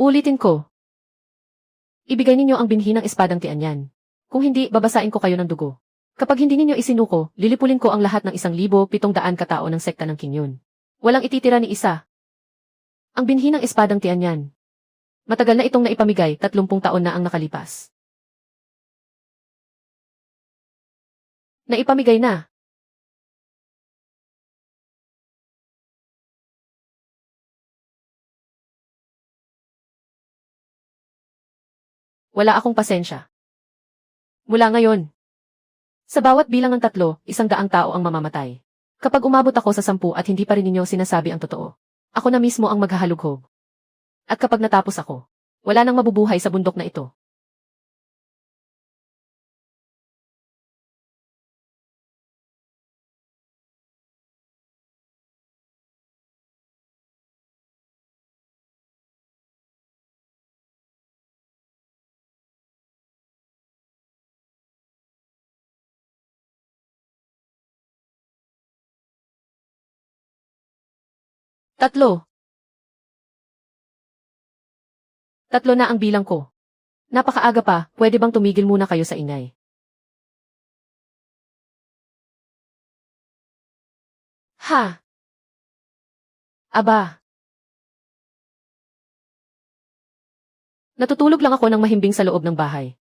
Ulitin ko. Ibigay ninyo ang binhi ng espadang Tianyan. Kung hindi, babasain ko kayo ng dugo. Kapag hindi ninyo isinuko, lilipulin ko ang lahat ng 1,700 katao ng sekta ng Qingyun. Walang ititira ni isa. Ang binhi ng espadang Tianyan. Matagal na itong naipamigay, 30 taon na ang nakalipas. Naipamigay na. Wala akong pasensya. Mula ngayon, sa bawat bilang ng 3, 100 tao ang mamamatay. Kapag umabot ako sa 10 at hindi pa rin ninyo sinasabi ang totoo, ako na mismo ang maghahalughog. At kapag natapos ako, wala nang mabubuhay sa bundok na ito. Tatlo. Tatlo na ang bilang ko. Napakaaga pa, pwede bang tumigil muna kayo sa ingay? Ha? Aba. Natutulog lang ako ng mahimbing sa loob ng bahay.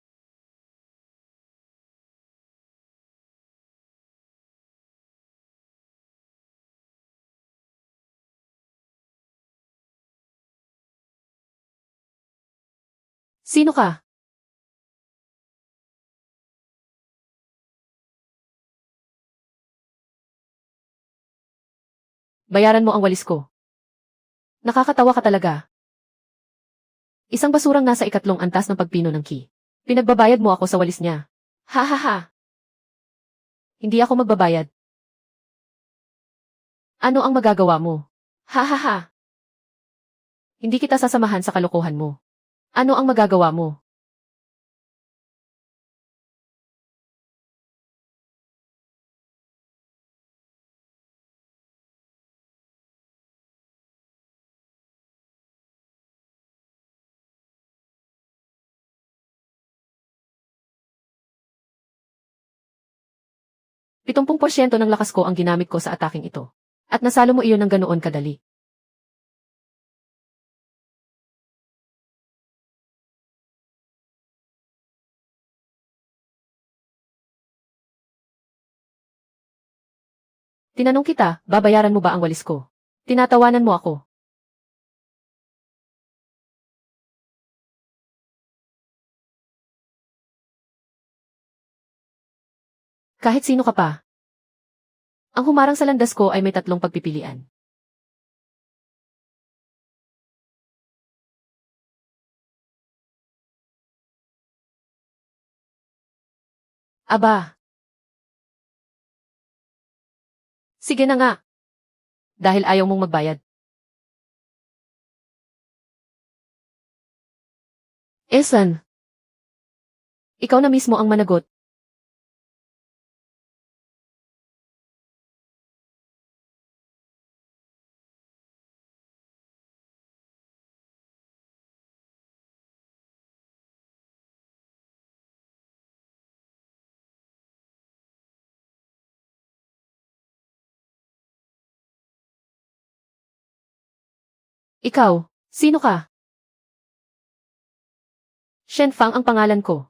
Sino ka? Bayaran mo ang walis ko. Nakakatawa ka talaga. Isang basurang nasa 2 antas ng pagpino ng Qi. Pinagbabayad mo ako sa walis niya. Ha ha ha. Hindi ako magbabayad. Ano ang magagawa mo? Ha ha ha. Hindi kita sasamahan sa kalokohan mo. Ano ang magagawa mo? %70 ng lakas ko ang ginamit ko sa ataking ito. At nasalo mo iyon ng ganoon kadali. Tinanong kita, babayaran mo ba ang walis ko? Tinatawanan mo ako. Kahit sino ka pa. Ang humarang sa landas ko ay may 3 pagpipilian. Aba. Sige na nga. Dahil ayaw mong magbayad. Esan. Ikaw na mismo ang managot. Ikaw, sino ka? Shen Fang ang pangalan ko.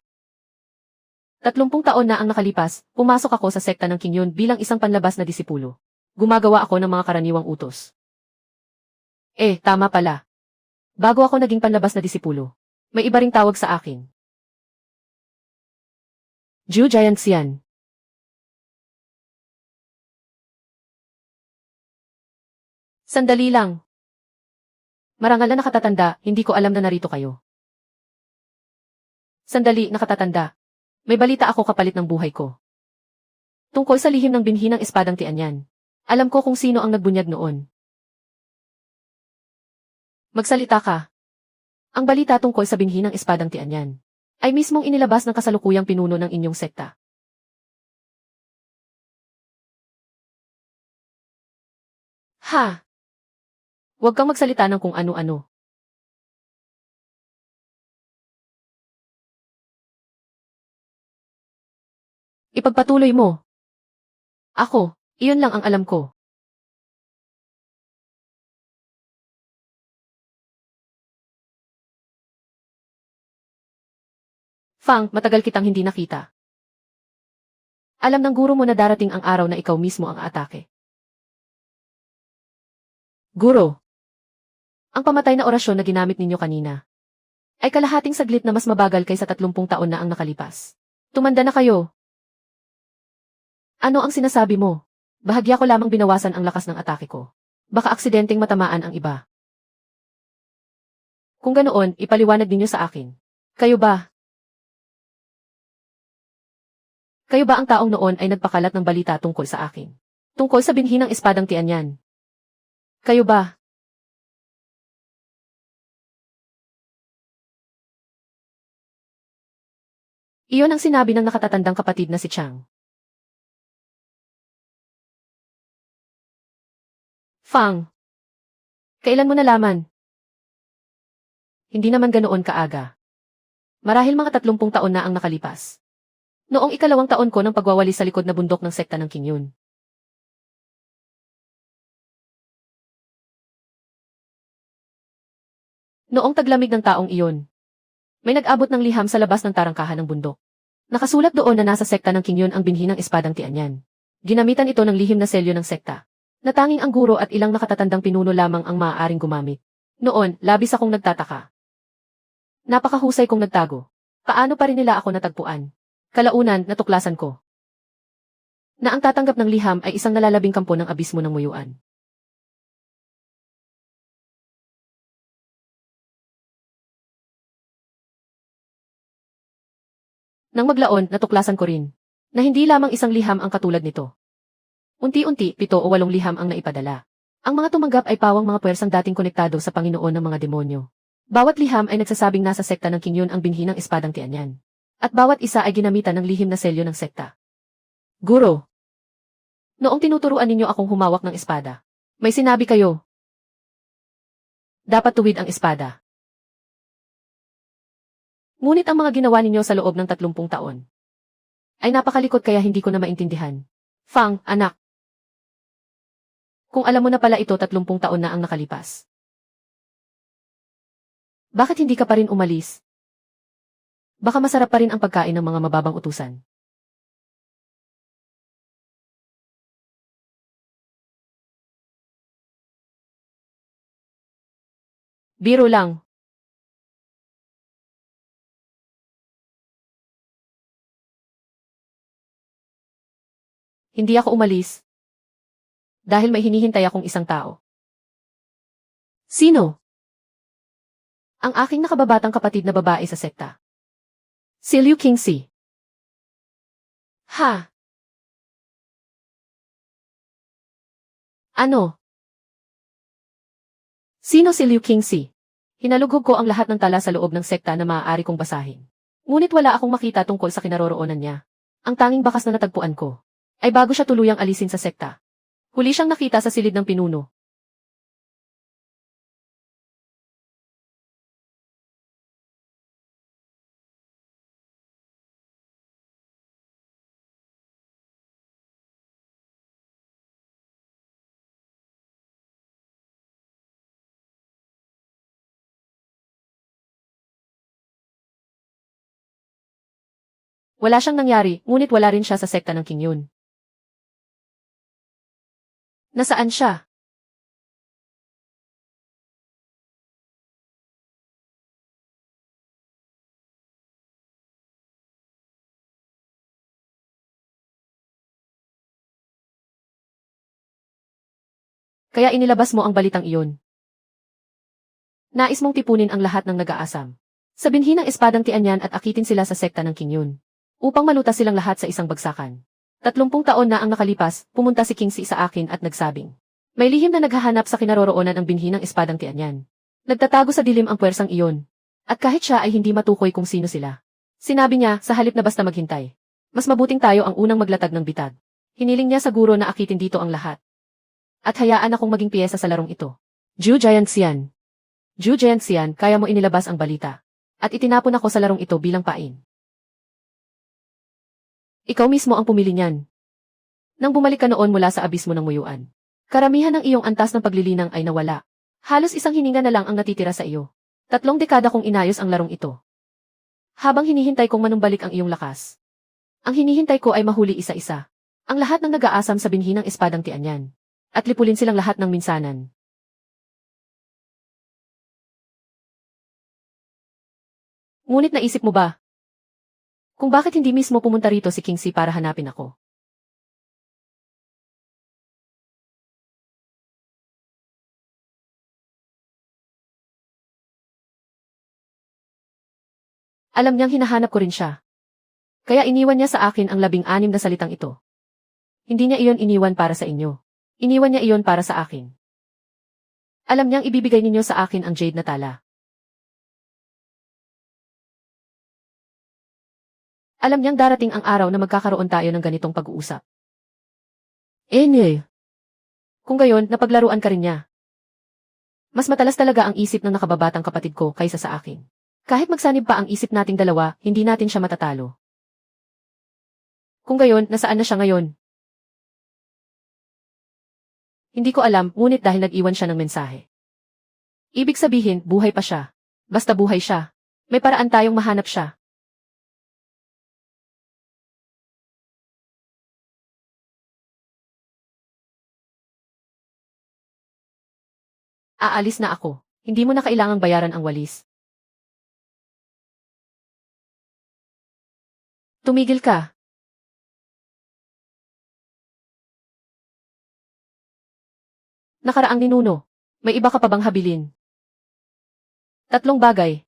30 taon na ang nakalipas, pumasok ako sa sekta ng Qingyun bilang isang panlabas na disipulo. Gumagawa ako ng mga karaniwang utos. Tama pala. Bago ako naging panlabas na disipulo, may iba ring tawag sa akin. Zhu Jianxian. Sandali lang. Marangal na nakatatanda, hindi ko alam na narito kayo. Sandali, nakatatanda. May balita ako kapalit ng buhay ko. Tungkol sa lihim ng binhi ng espadang Tianyan. Alam ko kung sino ang nagbunyag noon. Magsalita ka. Ang balita tungkol sa binhi ng espadang Tianyan ay mismong inilabas ng kasalukuyang pinuno ng inyong sekta. Ha? Huwag kang magsalita ng kung ano-ano. Ipagpatuloy mo. Ako, iyon lang ang alam ko. Fang, matagal kitang hindi nakita. Alam ng guro mo na darating ang araw na ikaw mismo ang aatake. Guro, ang pamatay na orasyon na ginamit ninyo kanina ay kalahating saglit na mas mabagal kaysa 30 taon na ang nakalipas. Tumanda na kayo. Ano ang sinasabi mo? Bahagya ko lamang binawasan ang lakas ng atake ko. Baka aksidenteng matamaan ang iba. Kung ganoon, ipaliwanag ninyo sa akin. Kayo ba? Kayo ba ang taong noon ay nagpakalat ng balita tungkol sa akin? Tungkol sa binhi ng espadang Tianyan? Kayo ba? Iyon ang sinabi ng nakatatandang kapatid na si Chang. Fang, kailan mo nalaman? Hindi naman ganoon kaaga. Marahil mga 30 taon na ang nakalipas. Noong 2nd taon ko ng pagwawali sa likod na bundok ng sekta ng Qingyun. Noong taglamig ng taong iyon, may nag-abot ng liham sa labas ng tarangkahan ng bundok. Nakasulat doon na nasa sekta ng Qingyun ang binhi ng espadang Tianyan. Ginamitan ito ng lihim na selyo ng sekta. Natanging ang guro at ilang nakatatandang pinuno lamang ang maaaring gumamit. Noon, labis akong nagtataka. Napakahusay kong nagtago. Paano pa rin nila ako natagpuan? Kalaunan, natuklasan ko na ang tatanggap ng liham ay isang nalalabing kampo ng abismo ng muyuan. Nang maglaon, natuklasan ko rin na hindi lamang isang liham ang katulad nito. Unti-unti, 7 o 8 liham ang naipadala. Ang mga tumanggap ay pawang mga puwersang dating konektado sa Panginoon ng mga demonyo. Bawat liham ay nagsasabing nasa sekta ng Qingyun ang binhi ng espadang Tianyan. At bawat isa ay ginamitan ng lihim na selyo ng sekta. Guro, noong tinuturuan ninyo akong humawak ng espada, may sinabi kayo, dapat tuwid ang espada. Ngunit ang mga ginawa ninyo sa loob ng 30 taon ay napakalikot kaya hindi ko na maintindihan. Fang, anak. Kung alam mo na pala ito 30 taon na ang nakalipas. Bakit hindi ka pa rin umalis? Baka masarap pa rin ang pagkain ng mga mababang utusan. Biro lang. Hindi ako umalis. Dahil may hinihintay akong isang tao. Sino? Ang aking nakababatang kapatid na babae sa sekta. Si Liu Qingxi. Ha? Ano? Sino si Liu Qingxi? Hinalugog ko ang lahat ng tala sa loob ng sekta na maaari kong basahin. Ngunit wala akong makita tungkol sa kinaroroonan niya. Ang tanging bakas na natagpuan ko ay bago siya tuluyang alisin sa sekta. Huli siyang nakita sa silid ng pinuno. Wala siyang nangyari, ngunit wala rin siya sa sekta ng Qingyun. Nasaan siya? Kaya inilabas mo ang balitang iyon. Nais mong tipunin ang lahat ng nag-aasam. Sa binhi ng espadang Tianyan at akitin sila sa sekta ng Qingyun. Upang malutas silang lahat sa isang bagsakan. 30 taon na ang nakalipas, pumunta si Qingxi sa akin at nagsabing, may lihim na naghahanap sa kinaroroonan ang binhi ng espadang Tianyan. Nagtatago sa dilim ang puwersang iyon. At kahit siya ay hindi matukoy kung sino sila. Sinabi niya, sa halip na basta maghintay. Mas mabuting tayo ang unang maglatag ng bitag. Hiniling niya sa guro na akitin dito ang lahat. At hayaan akong maging piyesa sa larong ito. Zhu Jianxian. Zhu Jianxian, kaya mo inilabas ang balita. At itinapon ako sa larong ito bilang pain. Ikaw mismo ang pumili niyan. Nang bumalik ka noon mula sa abismo ng muyuan, karamihan ng iyong antas ng paglilinang ay nawala. Halos isang hininga na lang ang natitira sa iyo. 3 dekada kong inayos ang larong ito. Habang hinihintay kong manumbalik ang iyong lakas, ang hinihintay ko ay mahuli isa-isa ang lahat ng nag-aasam sa binhi ng espadang tianyan, at lipulin silang lahat ng minsanan. Ngunit naisip mo ba kung bakit hindi mismo pumunta rito si King Si para hanapin ako? Alam niyang hinahanap ko rin siya. Kaya iniwan niya sa akin ang 16 na salitang ito. Hindi niya iyon iniwan para sa inyo. Iniwan niya iyon para sa akin. Alam niyang ibibigay ninyo sa akin ang jade na tala. Alam niyang darating ang araw na magkakaroon tayo ng ganitong pag-uusap. Kung gayon, napaglaruan ka rin niya. Mas matalas talaga ang isip ng nakababatang kapatid ko kaysa sa akin. Kahit magsanib pa ang isip nating dalawa, hindi natin siya matatalo. Kung gayon, nasaan na siya ngayon? Hindi ko alam, ngunit dahil nag-iwan siya ng mensahe. Ibig sabihin, buhay pa siya. Basta buhay siya. May paraan tayong mahanap siya. Aalis na ako. Hindi mo na kailangang bayaran ang walis. Tumigil ka. Nakaraang ninuno. May iba ka pa bang habilin? 3 bagay.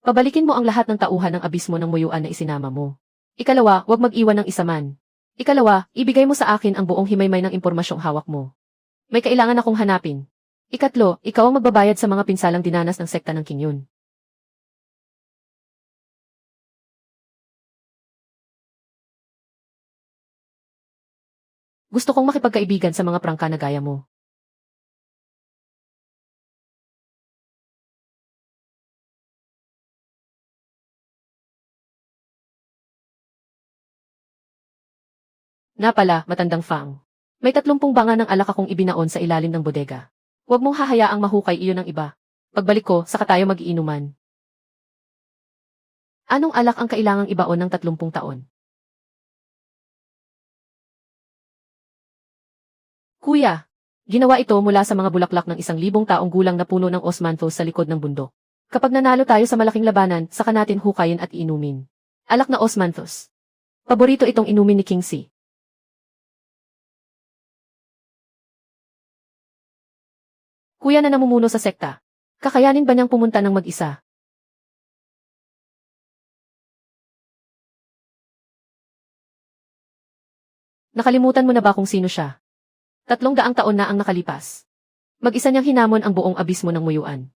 Pabalikin mo ang lahat ng tauhan ng abismo ng muyuan na isinama mo. Ikalawa, huwag mag-iwan ng isa man. Ikalawa, ibigay mo sa akin ang buong himaymay ng impormasyong hawak mo. May kailangan akong hanapin. Ikatlo, ikaw ang magbabayad sa mga pinsalang dinanas ng sekta ng Kingyun. Gusto kong makipagkaibigan sa mga prangka na gaya mo. Napala, matandang Fang. May 30 banga ng alak akong ibinaon sa ilalim ng bodega. Huwag mong hahayaang mahukay iyon ng iba. Pagbalik ko, saka tayo mag-iinuman. Anong alak ang kailangang ibaon ng 30 taon? Kuya, ginawa ito mula sa mga bulaklak ng 1,000 taong gulang na puno ng osmanthus sa likod ng bundok. Kapag nanalo tayo sa malaking labanan, saka natin hukayin at inumin. Alak na osmanthus. Paborito itong inumin ni King Si. Kuya na namumuno sa sekta. Kakayanin ba niyang pumunta ng mag-isa? Nakalimutan mo na ba kung sino siya? 300 taon na ang nakalipas. Mag-isa niyang hinamon ang buong abismo ng muyuan.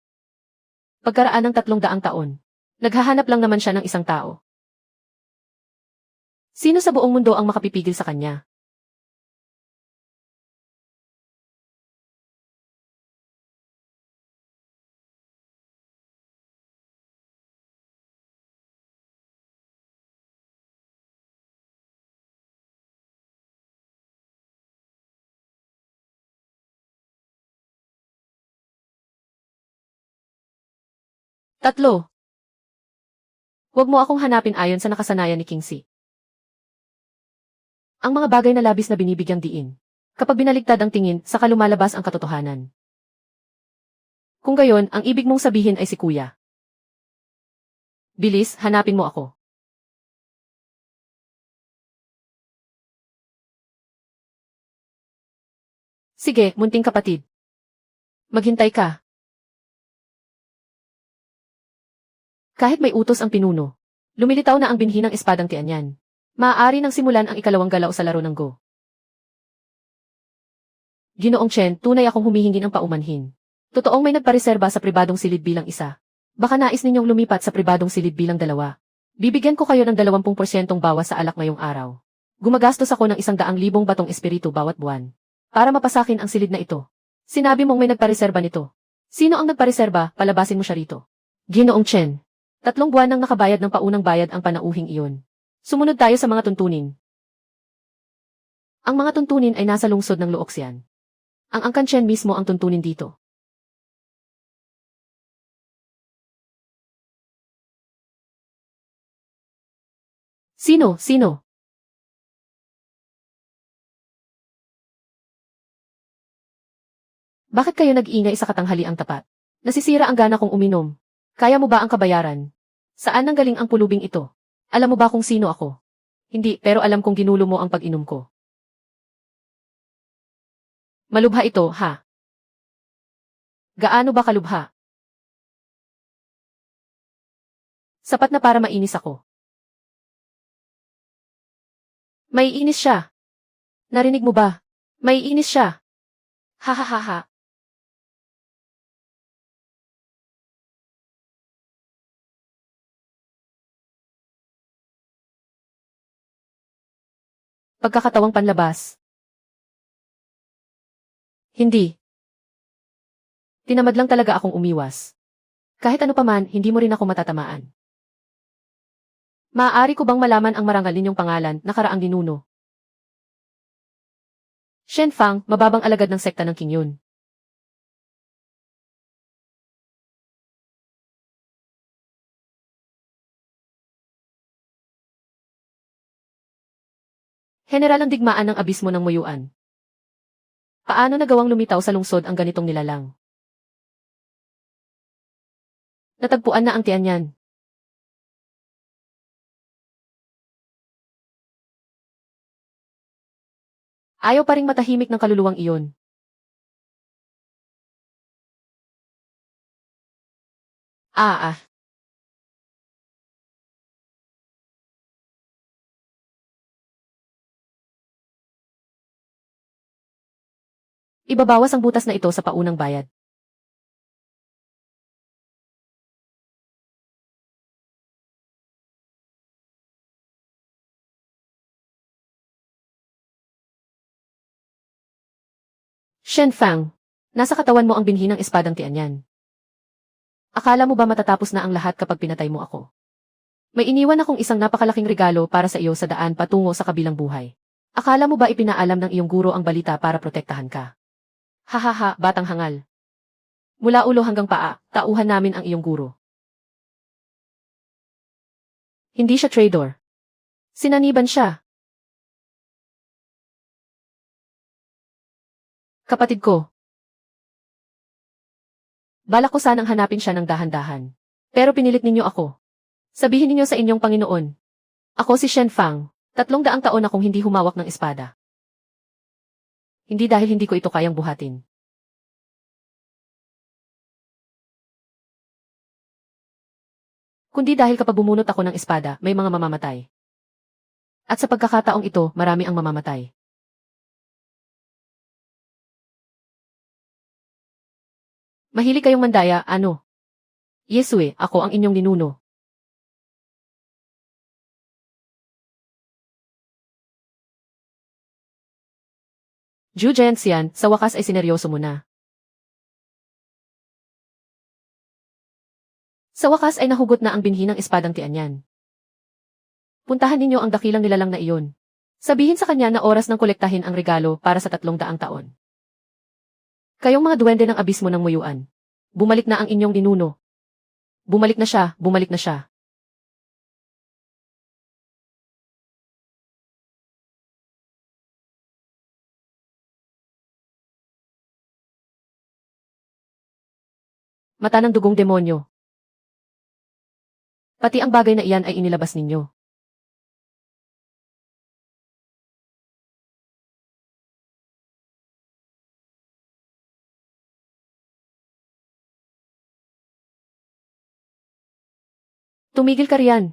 Pagkaraan ng 300 taon, naghahanap lang naman siya ng isang tao. Sino sa buong mundo ang makapipigil sa kanya? Tatlo. Huwag mo akong hanapin ayon sa nakasanayan ni King Si. Ang mga bagay na labis na binibigyang diin. Kapag binaligtad ang tingin, saka lumalabas ang katotohanan. Kung gayon, ang ibig mong sabihin ay si Kuya. Bilis, hanapin mo ako. Sige, munting kapatid. Maghintay ka. Kahit may utos ang pinuno, lumilitaw na ang binhi ng espadang tianyan. Maaari nang simulan ang ikalawang galaw sa laro ng Go. Ginoong Chen, tunay akong humihingi ng paumanhin. Totoong may nagpareserba sa pribadong silid bilang isa. Baka nais ninyong lumipat sa pribadong silid bilang 2. Bibigyan ko kayo ng 20% bawas sa alak ngayong araw. Gumagastos ako ng 100,000 batong espiritu bawat buwan para mapasakin ang silid na ito. Sinabi mong may nagpareserba nito. Sino ang nagpareserba? Palabasin mo siya rito. Ginoong Chen. 3 buwan nang nakabayad ng paunang bayad ang panauhing iyon. Sumunod tayo sa mga tuntunin. Ang mga tuntunin ay nasa lungsod ng Luoxian. Ang Angkan mismo ang tuntunin dito. Sino? Sino? Bakit kayo nag-iingay sa katanghaliang tapat? Nasisira ang gana kong uminom. Kaya mo ba ang kabayaran? Saan nanggaling ang pulubing ito? Alam mo ba kung sino ako? Hindi, pero alam kong ginulo mo ang pag-inom ko. Malubha ito, ha? Gaano ba kalubha? Sapat na para mainis ako. May inis siya. Narinig mo ba? May inis siya. Ha ha ha ha. Pagkakatawang panlabas. Hindi. Tinamad lang talaga akong umiwas. Kahit ano paman, hindi mo rin ako matatamaan. Maaari ko bang malaman ang marangal ninyong pangalan, nakaraang ninuno? Shen Fang, mababang alagad ng sekta ng Qingyun. General ang digmaan ng abismo ng Muyuan. Paano nagawang lumitaw sa lungsod ang ganitong nilalang? Natagpuan na ang Tianyan. Ayaw pa ring matahimik ng kaluluwang iyon. Ah. Ibabawas ang butas na ito sa paunang bayad. Shen Fang, nasa katawan mo ang binhi ng espadang Tianyan. Akala mo ba matatapos na ang lahat kapag pinatay mo ako? May iniwan akong isang napakalaking regalo para sa iyo sa daan patungo sa kabilang buhay. Akala mo ba ipinaalam ng iyong guro ang balita para protektahan ka? Hahaha, batang hangal. Mula ulo hanggang paa, tauhan namin ang iyong guro. Hindi siya traitor. Sinaniban siya. Kapatid ko. Balak ko sanang hanapin siya ng dahan-dahan. Pero pinilit ninyo ako. Sabihin ninyo sa inyong Panginoon. Ako si Shen Fang. 300 taon akong hindi humawak ng espada. Hindi dahil hindi ko ito kayang buhatin. Kundi dahil kapag bumunot ako ng espada, may mga mamamatay. At sa pagkakataong ito, marami ang mamamatay. Mahilig kayong mandaya, ano? Yesue, ako ang inyong ninuno. Zhu Jianxian, sa wakas ay sineryoso mo na. Sa wakas ay nahugot na ang binhi ng espadang Tianyan. Puntahan ninyo ang dakilang nilalang na iyon. Sabihin sa kanya na oras ng kolektahin ang regalo para sa 300 taon. Kayong mga duwende ng abismo ng Muyuan. Bumalik na ang inyong ninuno. Bumalik na siya, bumalik na siya. Mata ng dugong demonyo. Pati ang bagay na iyan ay inilabas ninyo. Tumigil ka riyan.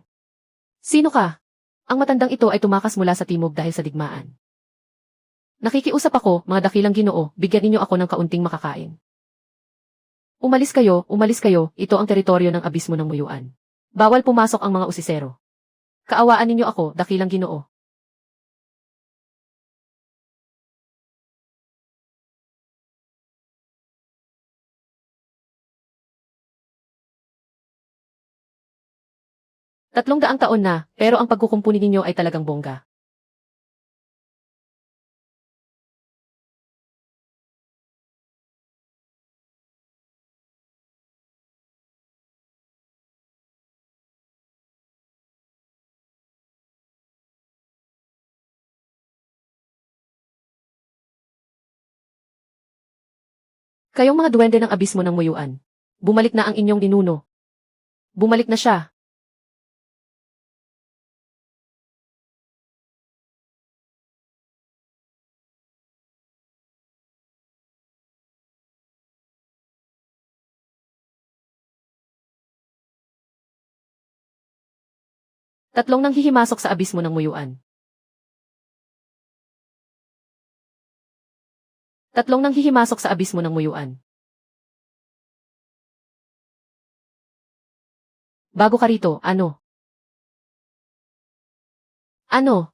Sino ka? Ang matandang ito ay tumakas mula sa timog dahil sa digmaan. Nakikiusap ako, mga dakilang Ginoo, bigyan ninyo ako ng kaunting makakain. Umalis kayo, ito ang teritoryo ng abismo ng Muyuan. Bawal pumasok ang mga usisero. Kaawaan ninyo ako, dakilang Ginoo. 300 taon na, pero ang pagkukumpuni ninyo ay talagang bongga. Kayong mga duwende ng abismo ng muyuan. Bumalik na ang inyong ninuno. Bumalik na siya. Tatlong nang hihimasok sa abismo ng muyuan. Tatlong nang hihimasok sa abismo ng muyuan. Bago ka rito, ano? Ano?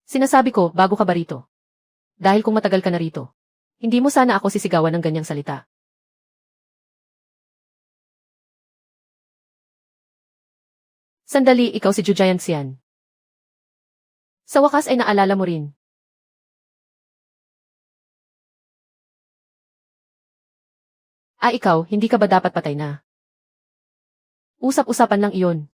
Sinasabi ko, bago ka ba rito? Dahil kung matagal ka na rito, hindi mo sana ako sisigawan ng ganyang salita. Sandali, ikaw si Jujayan Xian. Sa wakas ay naalala mo rin. Ikaw, hindi ka ba dapat patay na? Usap-usapan lang iyon.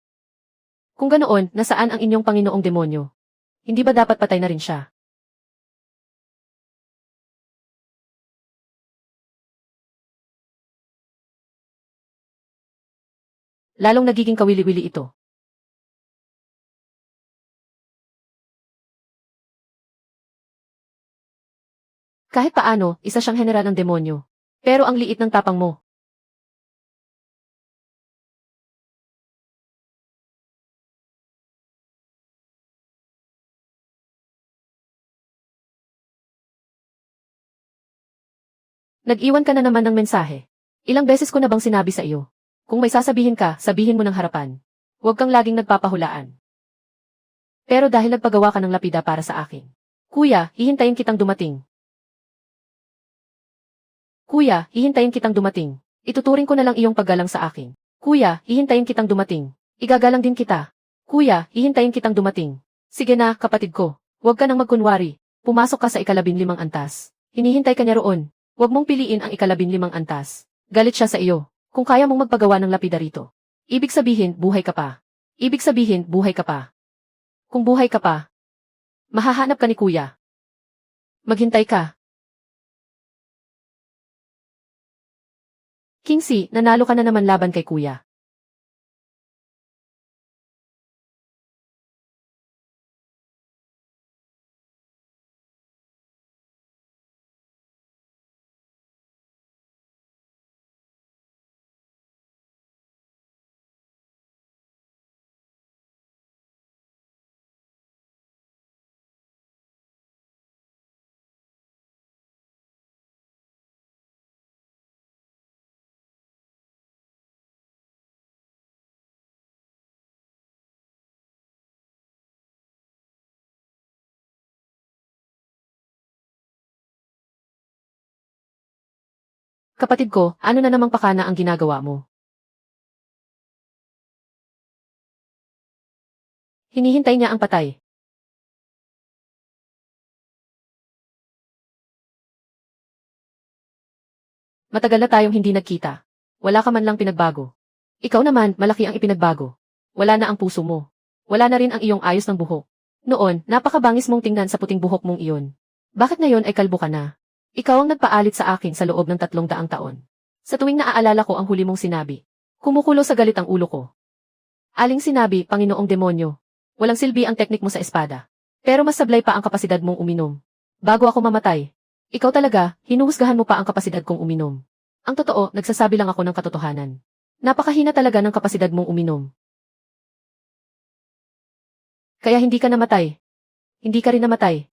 Kung ganoon, nasaan ang inyong Panginoong demonyo? Hindi ba dapat patay na rin siya? Lalong nagiging kawili-wili ito. Kahit paano, isa siyang general ng demonyo. Pero ang liit ng tapang mo. Nag-iwan ka na naman ng mensahe. Ilang beses ko na bang sinabi sa iyo? Kung may sasabihin ka, sabihin mo ng harapan. Huwag kang laging nagpapahulaan. Pero dahil nagpagawa ka ng lapida para sa akin. Kuya, hihintayin kitang dumating. Kuya, hihintayin kitang dumating. Ituturing ko na lang iyong paggalang sa akin. Kuya, hihintayin kitang dumating. Igagalang din kita. Kuya, hihintayin kitang dumating. Sige na, kapatid ko. Huwag ka nang magkunwari. Pumasok ka sa 15 antas. Hinihintay ka niya roon. Huwag mong piliin ang 15 antas. Galit siya sa iyo. Kung kaya mong magpagawa ng lapida rito. Ibig sabihin, buhay ka pa. Ibig sabihin, buhay ka pa. Kung buhay ka pa, mahahanap ka ni Kuya. Maghintay ka. Kingsley, nanalo ka na naman laban kay Kuya. Kapatid ko, ano na namang pakana ang ginagawa mo? Hinihintay niya ang patay. Matagal na tayong hindi nagkita. Wala ka man lang pinagbago. Ikaw naman, malaki ang ipinagbago. Wala na ang puso mo. Wala na rin ang iyong ayos ng buhok. Noon, napakabangis mong tingnan sa puting buhok mong iyon. Bakit ngayon ay kalbo ka na? Ikaw ang nagpaalit sa akin sa loob ng 300 taon. Sa tuwing naaalala ko ang huli mong sinabi, kumukulo sa galit ang ulo ko. Aling sinabi, Panginoong demonyo. Walang silbi ang teknik mo sa espada. Pero mas sablay pa ang kapasidad mong uminom. Bago ako mamatay. Ikaw talaga, hinuhusgahan mo pa ang kapasidad kong uminom. Ang totoo, nagsasabi lang ako ng katotohanan. Napakahina talaga ng kapasidad mong uminom. Kaya hindi ka namatay. Hindi ka rin namatay.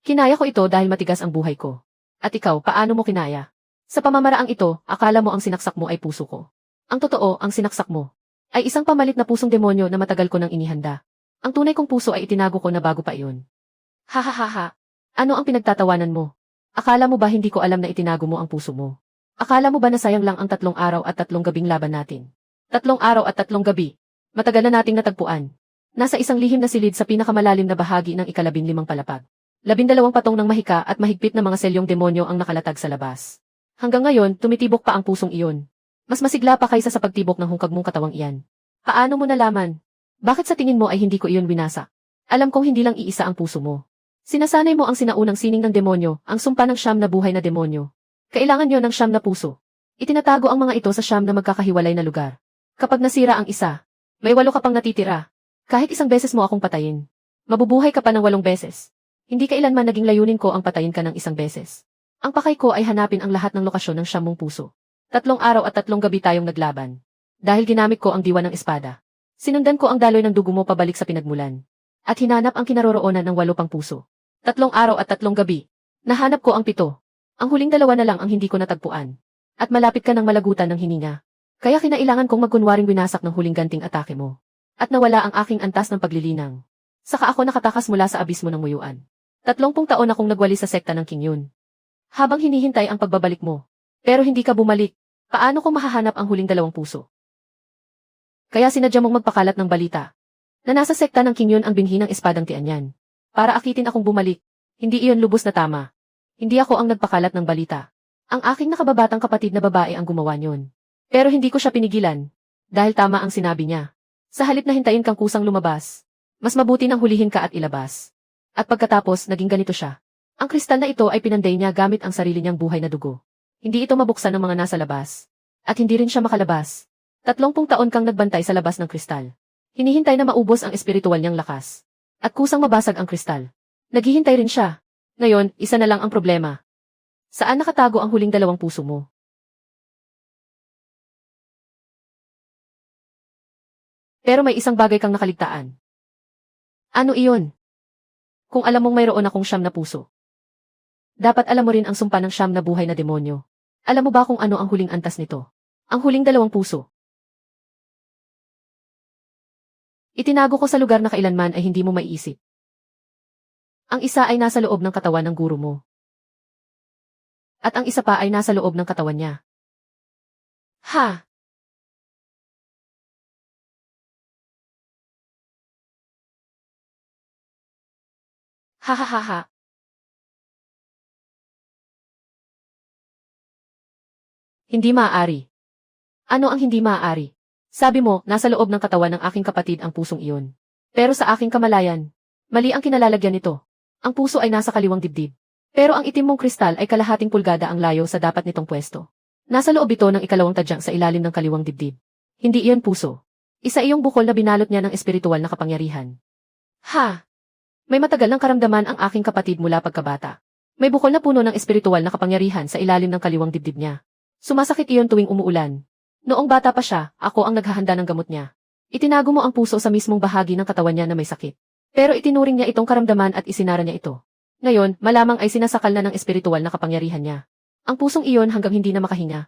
Kinaya ko ito dahil matigas ang buhay ko. At ikaw, paano mo kinaya? Sa pamamaraang ito, akala mo ang sinaksak mo ay puso ko. Ang totoo, ang sinaksak mo ay isang pamalit na pusong demonyo na matagal ko nang inihanda. Ang tunay kong puso ay itinago ko na bago pa iyon. Ha. Ano ang pinagtatawanan mo? Akala mo ba hindi ko alam na itinago mo ang puso mo? Akala mo ba na sayang lang ang 3 araw at 3 gabing laban natin? 3 araw at 3 gabi. Matagal na nating natagpuan. Nasa isang lihim na silid sa pinakamalalim na bahagi ng ika-15 palapag. 12 patong ng mahika at mahigpit na mga selyong demonyo ang nakalatag sa labas. Hanggang ngayon, tumitibok pa ang pusong iyon. Mas masigla pa kaysa sa pagtibok ng hungkag mong katawang iyan. Paano mo nalaman? Bakit sa tingin mo ay hindi ko iyon winasak? Alam kong hindi lang iisa ang puso mo. Sinasanay mo ang sinaunang sining ng demonyo, ang sumpa ng siyam na buhay na demonyo. Kailangan yon ng siyam na puso. Itinatago ang mga ito sa siyam na magkakahiwalay na lugar. Kapag nasira ang isa, may 8 ka pang natitira. Kahit isang beses mo akong patayin, mabubuhay ka pa ng 8 beses. Hindi kailanman naging layunin ko ang patayin ka ng isang beses. Ang pakay ko ay hanapin ang lahat ng lokasyon ng 10 puso. 3 araw at 3 gabi tayong naglaban. Dahil ginamit ko ang diwa ng espada. Sinundan ko ang daloy ng dugo mo pabalik sa pinagmulan. At hinanap ang kinaroroonan ng 8 pang puso. 3 araw at 3 gabi. Nahanap ko ang 7. Ang huling 2 na lang ang hindi ko natagpuan. At malapit ka ng malagutan ng hininga. Kaya kinailangan kong magkunwaring winasak ng huling ganting atake mo. At nawala ang aking antas ng paglilinang. Saka ako nakatakas mula sa abismo ng muyuan. 30 taon akong nagwali sa sekta ng King Yun. Habang hinihintay ang pagbabalik mo. Pero hindi ka bumalik. Paano ko mahahanap ang huling 2 puso? Kaya sinadya mong magpakalat ng balita. Na nasa sekta ng King Yun ang binhi ng espadang Tianyan. Para akitin akong bumalik. Hindi iyon lubos na tama. Hindi ako ang nagpakalat ng balita. Ang aking nakababatang kapatid na babae ang gumawa niyon. Pero hindi ko siya pinigilan. Dahil tama ang sinabi niya. Sa halip na hintayin kang kusang lumabas, mas mabuti nang hulihin ka at ilabas. At pagkatapos, naging ganito siya. Ang kristal na ito ay pinanday niya gamit ang sarili niyang buhay na dugo. Hindi ito mabuksan ng mga nasa labas. At hindi rin siya makalabas. 30 taon kang nagbantay sa labas ng kristal. Hinihintay na maubos ang espiritual niyang lakas. At kusang mabasag ang kristal. Naghihintay rin siya. Ngayon, isa na lang ang problema. Saan nakatago ang huling 2 puso mo? Pero may isang bagay kang nakaligtaan. Ano iyon? Kung alam mong mayroon akong 9 na puso. Dapat alam mo rin ang sumpa ng 9 na buhay na demonyo. Alam mo ba kung ano ang huling antas nito? Ang huling 2 puso. Itinago ko sa lugar na kailanman ay hindi mo maiisip. Ang isa ay nasa loob ng katawan ng guro mo. At ang isa pa ay nasa loob ng katawan niya. Ha! Ha ha ha ha! Hindi maaari. Ano ang hindi maaari? Sabi mo, nasa loob ng katawan ng aking kapatid ang pusong iyon. Pero sa aking kamalayan, mali ang kinalalagyan nito. Ang puso ay nasa kaliwang dibdib. Pero ang itim mong kristal ay kalahating pulgada ang layo sa dapat nitong pwesto. Nasa loob ito ng ikalawang tadyang sa ilalim ng kaliwang dibdib. Hindi iyon puso. Isa iyong bukol na binalot niya ng espiritual na kapangyarihan. Ha! May matagal ng karamdaman ang aking kapatid mula pagkabata. May bukol na puno ng espiritual na kapangyarihan sa ilalim ng kaliwang dibdib niya. Sumasakit iyon tuwing umuulan. Noong bata pa siya, ako ang naghahanda ng gamot niya. Itinago mo ang puso sa mismong bahagi ng katawan niya na may sakit. Pero itinuring niya itong karamdaman at isinara niya ito. Ngayon, malamang ay sinasakal na ng espiritual na kapangyarihan niya. Ang pusong iyon hanggang hindi na makahinga.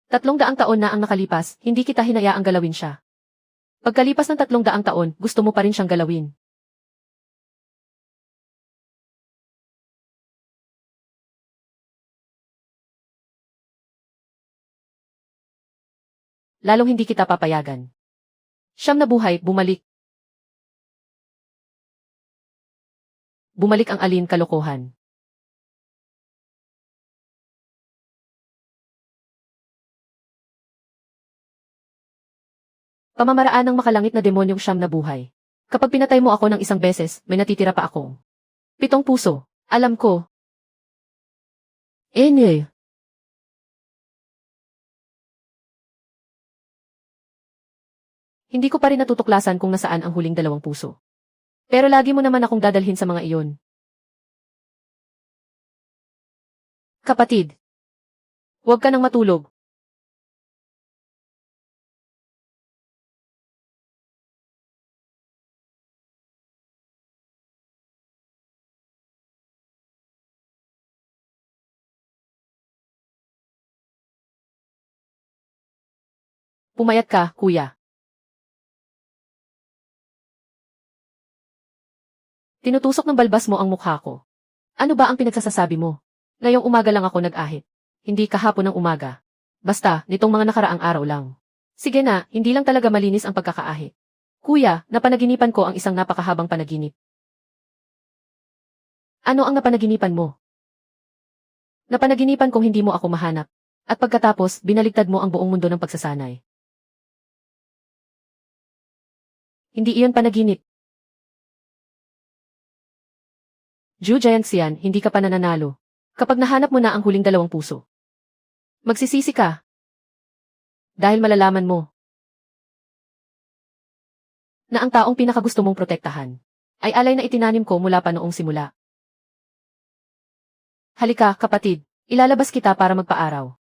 Tatlong-daang taon na ang nakalipas, hindi kita hinayaang galawin siya. Pagkalipas ng 300 taon, gusto mo pa rin siyang galawin. Lalong hindi kita papayagan. Siyam na buhay, bumalik. Bumalik ang alin kalokohan. Pamamaraan ng makalangit na demonyong siyam na buhay. Kapag pinatay mo ako ng isang beses, may natitira pa akong 7 puso. Alam ko. Enye. Hindi ko pa rin natutuklasan kung nasaan ang huling 2 puso. Pero lagi mo naman akong dadalhin sa mga iyon. Kapatid. Huwag ka nang matulog. Pumayat ka, kuya. Tinutusok ng balbas mo ang mukha ko. Ano ba ang pinagsasasabi mo? Ngayong umaga lang ako nag-ahit. Hindi kahapon ng umaga. Basta, nitong mga nakaraang araw lang. Sige na, hindi lang talaga malinis ang pagkakaahit. Kuya, napanaginipan ko ang isang napakahabang panaginip. Ano ang napanaginipan mo? Napanaginipan kong hindi mo ako mahanap. At pagkatapos, binaligtad mo ang buong mundo ng pagsasanay. Hindi iyon panaginip. Zhu Jiangxian, hindi ka pa nananalo. Kapag nahanap mo na ang huling dalawang puso. Magsisisi ka. Dahil malalaman mo na ang taong pinakagusto mong protektahan ay alay na itinanim ko mula pa noong simula. Halika, kapatid. Ilalabas kita para magpaaraw.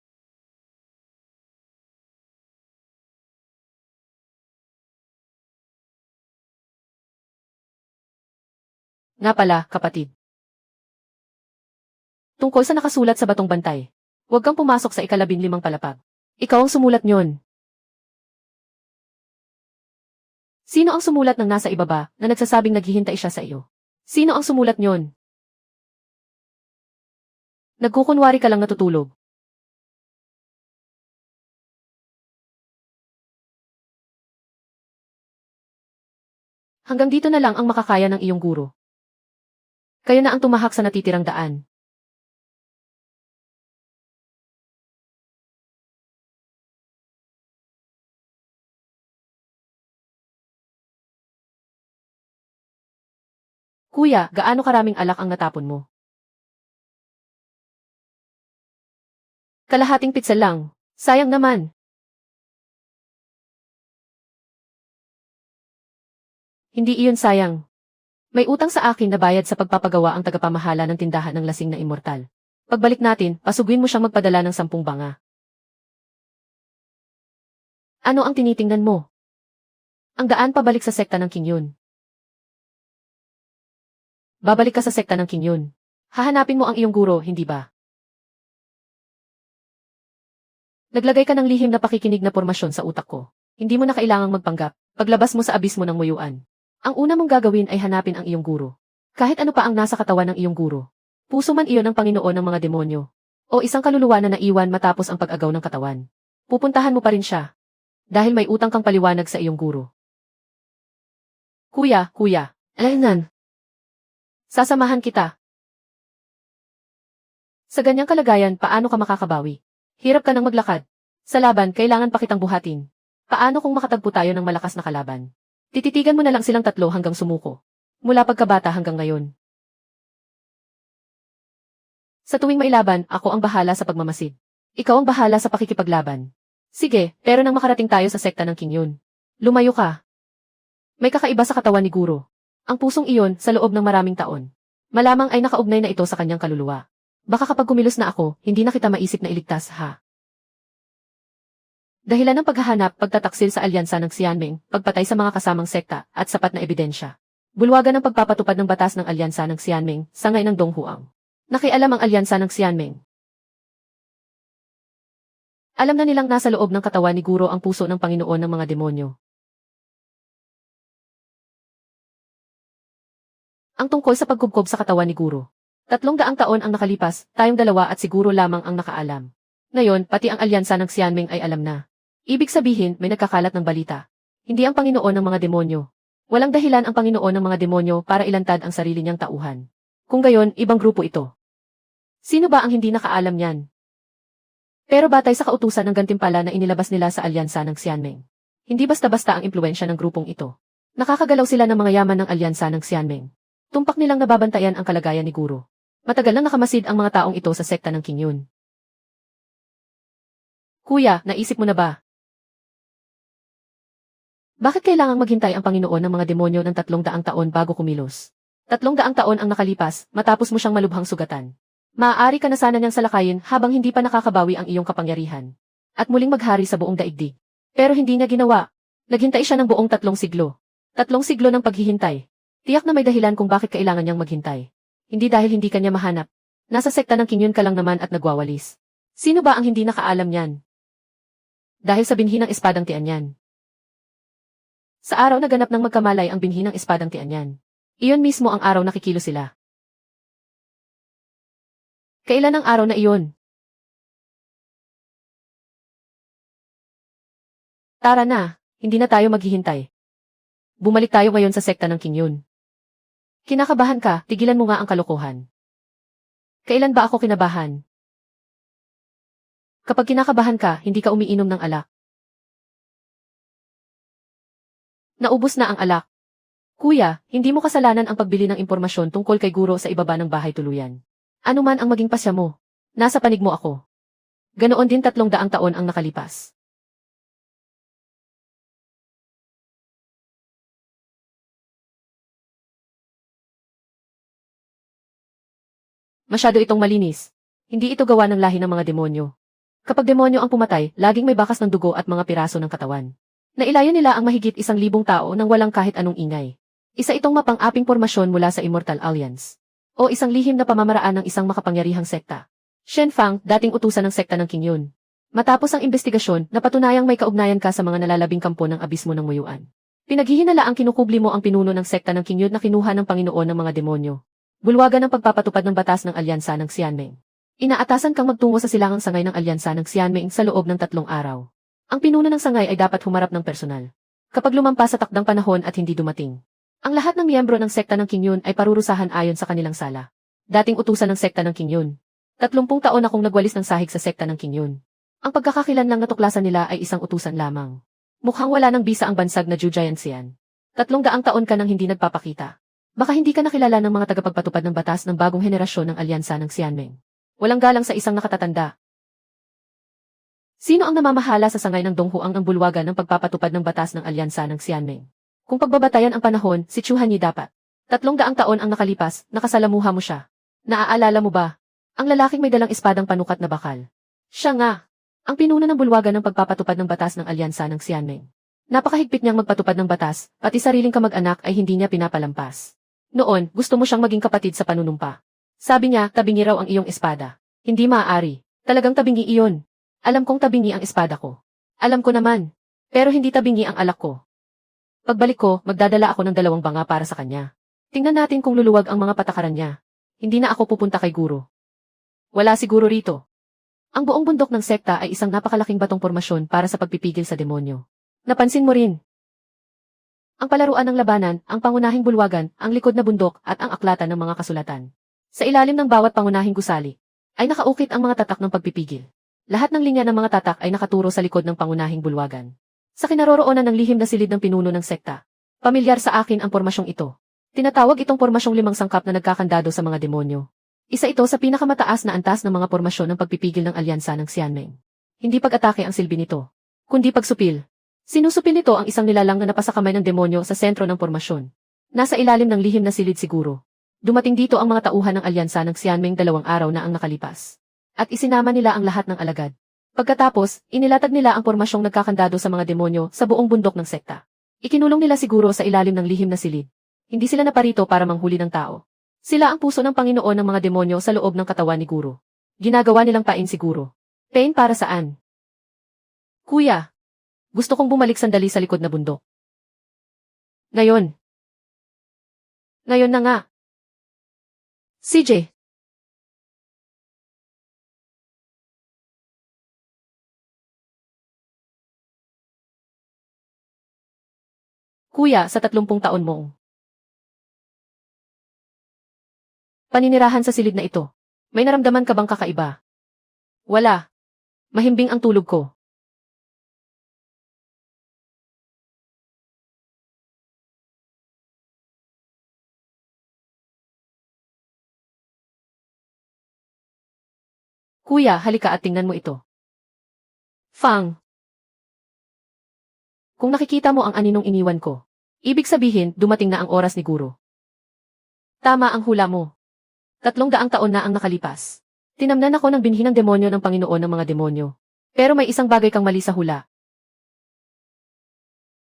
Nga pala, kapatid. Tungkol sa nakasulat sa batong bantay. Huwag kang pumasok sa 15 palapag. Ikaw ang sumulat nyon. Sino ang sumulat ng nasa ibaba na nagsasabing naghihintay siya sa iyo? Sino ang sumulat nyon? Nagkukunwari ka lang natutulog. Hanggang dito na lang ang makakaya ng iyong guro. Kayo na ang tumahak sa natitirang daan. Kuya, gaano karaming alak ang natapon mo? Kalahating pitsa lang. Sayang naman. Hindi iyon sayang. May utang sa akin na bayad sa pagpapagawa ang tagapamahala ng tindahan ng lasing na immortal. Pagbalik natin, pasuguin mo siyang magpadala ng 10 banga. Ano ang tinitingnan mo? Ang daan pabalik sa sekta ng Qingyun. Babalik ka sa sekta ng Qingyun. Hahanapin mo ang iyong guro, hindi ba? Naglagay ka ng lihim na pakikinig na pormasyon sa utak ko. Hindi mo na kailangang magpanggap. Paglabas mo sa abismo ng muyuan. Ang una mong gagawin ay hanapin ang iyong guro. Kahit ano pa ang nasa katawan ng iyong guro. Puso man iyon ng Panginoon ng mga demonyo. O isang kaluluwa na naiwan matapos ang pag-agaw ng katawan. Pupuntahan mo pa rin siya. Dahil may utang kang paliwanag sa iyong guro. Kuya, Alainan. Sasamahan kita. Sa ganyang kalagayan, paano ka makakabawi? Hirap ka nang maglakad. Sa laban, kailangan pa kitang buhatin. Paano kung makatagpo tayo ng malakas na kalaban? Tititigan mo na lang silang tatlo hanggang sumuko. Mula pagkabata hanggang ngayon. Sa tuwing mailaban, ako ang bahala sa pagmamasid. Ikaw ang bahala sa pakikipaglaban. Sige, pero nang makarating tayo sa sekta ng Qingyun. Lumayo ka. May kakaiba sa katawan ni Guro. Ang pusong iyon, sa loob ng maraming taon. Malamang ay nakaugnay na ito sa kanyang kaluluwa. Baka kapag kumilos na ako, hindi na kita maisip na iligtas, ha? Dahilan ng paghahanap, pagtataksil sa alyansa ng Xianming, pagpatay sa mga kasamang sekta, at sapat na ebidensya. Bulwagan ng pagpapatupad ng batas ng alyansa ng Xianming, sangay ng Donghuang. Nakialam ang alyansa ng Xianming. Alam na nilang nasa loob ng katawan ni Guro ang puso ng Panginoon ng mga demonyo. Ang tungkol sa pagkubkob sa katawan ni Guro. 300 taon ang nakalipas, tayong dalawa at siguro lamang ang nakaalam. Ngayon, pati ang alyansa ng Xianming ay alam na. Ibig sabihin, may nagkakalat ng balita. Hindi ang Panginoon ng mga demonyo. Walang dahilan ang Panginoon ng mga demonyo para ilantad ang sarili niyang tauhan. Kung gayon, ibang grupo ito. Sino ba ang hindi nakaalam niyan? Pero batay sa kautusan ng gantimpala na inilabas nila sa alyansa ng Xianming. Hindi basta-basta ang impluensya ng grupong ito. Nakakagalaw sila ng mga yaman ng alyansa ng Xianming. Tumpak nilang nababantayan ang kalagayan ni Guro. Matagal nang nakamasid ang mga taong ito sa sekta ng Qingyun. Kuya, naisip mo na ba? Bakit kailangang maghintay ang Panginoon ng mga demonyo ng 300 taon bago kumilos? 300 taon ang nakalipas, matapos mo siyang malubhang sugatan. Maaari ka na sana niyang salakayin habang hindi pa nakakabawi ang iyong kapangyarihan. At muling maghari sa buong daigdig. Pero hindi niya ginawa. Naghintay siya ng buong 3 siglo. 3 siglo ng paghihintay. Tiyak na may dahilan kung bakit kailangan niyang maghintay. Hindi dahil hindi kanya mahanap. Nasa sekta ng Qingyun ka lang naman at nagwawalis. Sino ba ang hindi nakaalam niyan? Dahil sa binhi ng espadang Tianyan. Sa araw na ganap ng magkamalay ang binhi ng espadang Tianyan. Iyon mismo ang araw na kikilo sila. Kailan ang araw na iyon? Tara na, hindi na tayo maghihintay. Bumalik tayo ngayon sa sekta ng King Yun. Kinakabahan ka, tigilan mo nga ang kalokohan. Kailan ba ako kinabahan? Kapag kinakabahan ka, hindi ka umiinom ng alak. Naubos na ang alak. Kuya, hindi mo kasalanan ang pagbili ng impormasyon tungkol kay Guro sa ibaba ng bahay tuluyan. Ano man ang maging pasya mo, nasa panig mo ako. Ganoon din 300 taon ang nakalipas. Masyado itong malinis. Hindi ito gawa ng lahi ng mga demonyo. Kapag demonyo ang pumatay, laging may bakas ng dugo at mga piraso ng katawan. Nailayo nila ang mahigit 1,000 tao nang walang kahit anong ingay. Isa itong mapang-aping pormasyon mula sa Immortal Alliance. O isang lihim na pamamaraan ng isang makapangyarihang sekta. Shen Fang, dating utusan ng sekta ng King Yun. Matapos ang investigasyon, napatunayang may kaugnayan ka sa mga nalalabing kampo ng abismo ng muyuan. Pinaghihinala ang kinukubli mo ang pinuno ng sekta ng King Yun na kinuha ng Panginoon ng mga demonyo. Bulwagan ng pagpapatupad ng batas ng alyansa ng Xianmeng. Inaatasan kang magtungo sa silangang sangay ng alyansa ng Xianmeng sa loob ng 3 araw. Ang pinuno ng sangay ay dapat humarap ng personal. Kapag lumampas sa takdang panahon at hindi dumating, ang lahat ng miyembro ng sekta ng King Yun ay parurusahan ayon sa kanilang sala. Dating utusan ng sekta ng King Yun. 30 taon akong nagwalis ng sahig sa sekta ng King Yun. Ang pagkakakilanlang natuklasan nila ay isang utusan lamang. Mukhang wala ng bisa ang bansag na Ju Jianxian. 300 taon ka nang hindi nagpapakita. Baka hindi ka nakilala ng mga tagapagpatupad ng batas ng bagong henerasyon ng alyansa ng Xianmeng. Walang galang sa isang nakatatanda. Sino ang namamahala sa sangay ng Donghuang ang bulwagan ng pagpapatupad ng batas ng alyansa ng Xianmeng? Kung pagbabatayan ang panahon, si Chu Hanyi dapat. 300 taon ang nakalipas, nakasalamuha mo siya. Naaalala mo ba? Ang lalaking may dalang espadang panukat na bakal. Siya nga. Ang pinuno ng bulwagan ng pagpapatupad ng batas ng alyansa ng Xianmeng. Napakahigpit niyang magpatupad ng batas, pati sariling kamag-anak ay hindi niya pinapalampas. Noon, gusto mo siyang maging kapatid sa panunumpa. Sabi niya, tabingi raw ang iyong espada. Hindi maaari. Talagang tabingi iyon. Alam kong tabingi ang espada ko. Alam ko naman. Pero hindi tabingi ang alak ko. Pagbalik ko, magdadala ako ng 2 banga para sa kanya. Tingnan natin kung luluwag ang mga patakaran niya. Hindi na ako pupunta kay Guro. Wala siguro rito. Ang buong bundok ng sekta ay isang napakalaking batong pormasyon para sa pagpipigil sa demonyo. Napansin mo rin. Ang palaruan ng labanan, ang pangunahing bulwagan, ang likod na bundok at ang aklatan ng mga kasulatan. Sa ilalim ng bawat pangunahing gusali, ay nakaukit ang mga tatak ng pagpipigil. Lahat ng linya ng mga tatak ay nakaturo sa likod ng pangunahing bulwagan. Sa kinaroroonan ng lihim na silid ng pinuno ng sekta, pamilyar sa akin ang pormasyong ito. Tinatawag itong pormasyong 5 sangkap na nagkakandado sa mga demonyo. Isa ito sa pinakamataas na antas ng mga pormasyon ng pagpipigil ng alyansa ng Xianmeng. Hindi pag-atake ang silbi nito, kundi pagsupil. Sinusupil nito ang isang nilalang na napasakamay ng demonyo sa sentro ng pormasyon. Nasa ilalim ng lihim na silid siguro. Dumating dito ang mga tauhan ng alyansa ng Xianmeng 2 araw na ang nakalipas. At isinama nila ang lahat ng alagad. Pagkatapos, inilatag nila ang pormasyong nagkakandado sa mga demonyo sa buong bundok ng sekta. Ikinulong nila siguro sa ilalim ng lihim na silid. Hindi sila naparito para manghuli ng tao. Sila ang puso ng Panginoon ng mga demonyo sa loob ng katawan ni Guro. Ginagawa nilang pain siguro. Pain para saan? Kuya, gusto kong bumalik sandali sa likod na bundok. Ngayon. Ngayon na nga. CJ. Kuya, sa 30 taon mong paninirahan sa silid na ito, may naramdaman ka bang kakaiba? Wala. Mahimbing ang tulog ko. Kuya, halika at tingnan mo ito. Fang. Kung nakikita mo ang aninong iniwan ko, ibig sabihin, dumating na ang oras ni Guro. Tama ang hula mo. 300 taon na ang nakalipas. Tinamnan ako ng binhi ng demonyo ng Panginoon ng mga demonyo. Pero may isang bagay kang mali sa hula.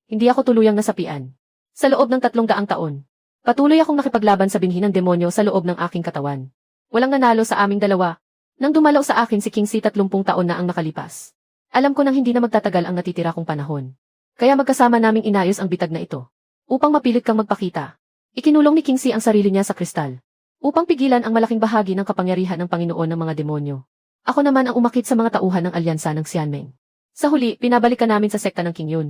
Hindi ako tuluyang nasapian. Sa loob ng 300 taon, patuloy akong nakipaglaban sa binhi ng demonyo sa loob ng aking katawan. Walang nanalo sa aming dalawa. Nang dumalaw sa akin si King Si 30 taon na ang nakalipas. Alam ko nang hindi na magtatagal ang natitira kong panahon. Kaya magkasama naming inayos ang bitag na ito. Upang mapilit kang magpakita. Ikinulong ni King Si ang sarili niya sa kristal upang pigilan ang malaking bahagi ng kapangyarihan ng Panginoon ng mga demonyo. Ako naman ang umakit sa mga tauhan ng alyansa ng Xianmeng. Sa huli, pinabalikan namin sa sekta ng King Yun.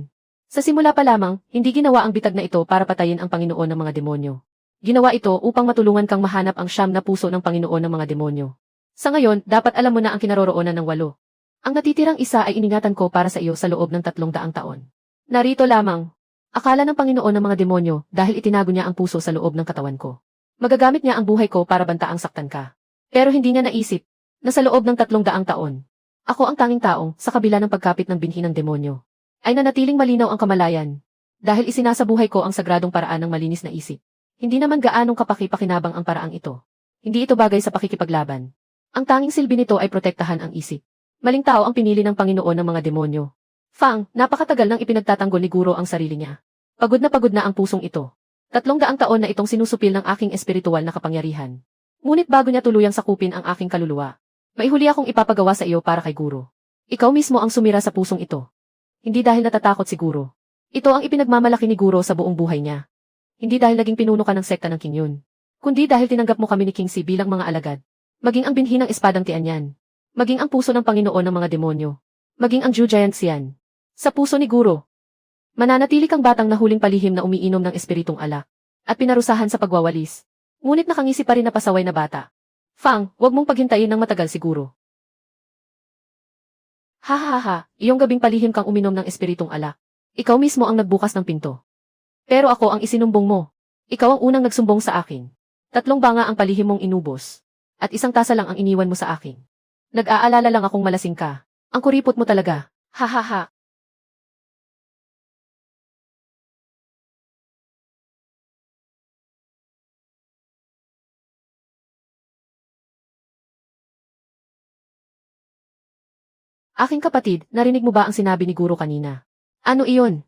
Sa simula pa lamang, hindi ginawa ang bitag na ito para patayin ang Panginoon ng mga demonyo. Ginawa ito upang matulungan kang mahanap ang siyam na puso ng Panginoon ng mga demonyo. Sa ngayon, dapat alam mo na ang kinaroroonan ng 8. Ang natitirang isa ay iningatan ko para sa iyo sa loob ng 300 taon. Narito lamang. Akala ng Panginoon ng mga demonyo dahil itinago niya ang puso sa loob ng katawan ko. Magagamit niya ang buhay ko para bantaang saktan ka. Pero hindi niya naisip na sa loob ng 300 taon, ako ang tanging taong sa kabila ng pagkapit ng binhi ng demonyo ay nanatiling malinaw ang kamalayan dahil isinasabuhay ko ang sagradong paraan ng malinis na isip. Hindi naman gaanong kapaki-pakinabang ang paraang ito. Hindi ito bagay sa pakikipaglaban. Ang tanging silbi nito ay protektahan ang isip. Maling tao ang pinili ng Panginoon ng mga demonyo. Fang, napakatagal nang ipinagtatanggol ni Guro ang sarili niya. Pagod na ang pusong ito. 300 taon na itong sinusupil ng aking espiritual na kapangyarihan. Ngunit bago niya tuluyang sakupin ang aking kaluluwa, may huli akong ipapagawa sa iyo para kay Guro. Ikaw mismo ang sumira sa pusong ito. Hindi dahil natatakot si Guro. Ito ang ipinagmamalaki ni Guro sa buong buhay niya. Hindi dahil naging pinuno ka ng sekta ng King Yun, kundi dahil tinanggap mo kami ni King Si bilang mga alagad. Maging ang binhi ng espadang Tianyan. Maging ang puso ng Panginoon ng mga demonyo. Maging ang Ju Giant Xian. Sa puso ni Guro, mananatili kang batang nahuling palihim na umiinom ng espiritong alak at pinarusahan sa pagwawalis. Ngunit nakangisi pa rin na pasaway na bata. Fang, huwag mong paghintayin ng matagal siguro. Ha, iyong gabing palihim kang uminom ng espiritong alak. Ikaw mismo ang nagbukas ng pinto. Pero ako ang isinumbong mo. Ikaw ang unang nagsumbong sa akin. 3 banga ang palihim mong inubos. At 1 tasa lang ang iniwan mo sa akin. Nag-aalala lang akong malasing ka. Ang kuripot mo talaga. Ha. Aking kapatid, narinig mo ba ang sinabi ni Guro kanina? Ano iyon?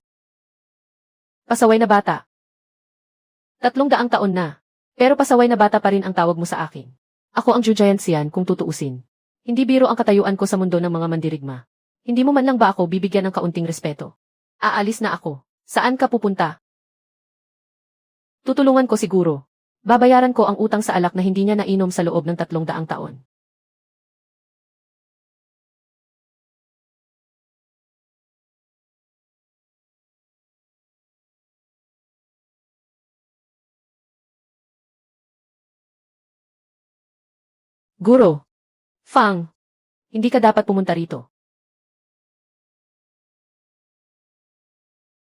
Pasaway na bata. 300 taon na. Pero pasaway na bata pa rin ang tawag mo sa akin. Ako ang Ju Giant Xian kung tutuusin. Hindi biro ang katayuan ko sa mundo ng mga mandirigma. Hindi mo man lang ba ako bibigyan ng kaunting respeto? Aalis na ako. Saan ka pupunta? Tutulungan ko siguro. Babayaran ko ang utang sa alak na hindi niya nainom sa loob ng 300 taon. Guro. Fang. Hindi ka dapat pumunta rito.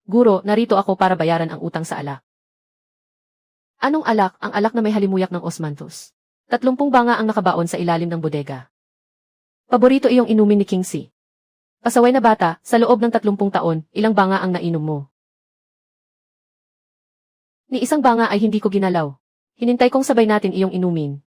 Guro, narito ako para bayaran ang utang sa alak. Anong alak? Ang alak na may halimuyak ng osmanthus. 30 banga ang nakabaon sa ilalim ng bodega. Paborito iyong inumin ni King Si. Pasaway na bata, sa loob ng 30 taon, ilang banga ang nainom mo? Ni 1 banga ay hindi ko ginalaw. Hinintay kong sabay natin iyong inumin.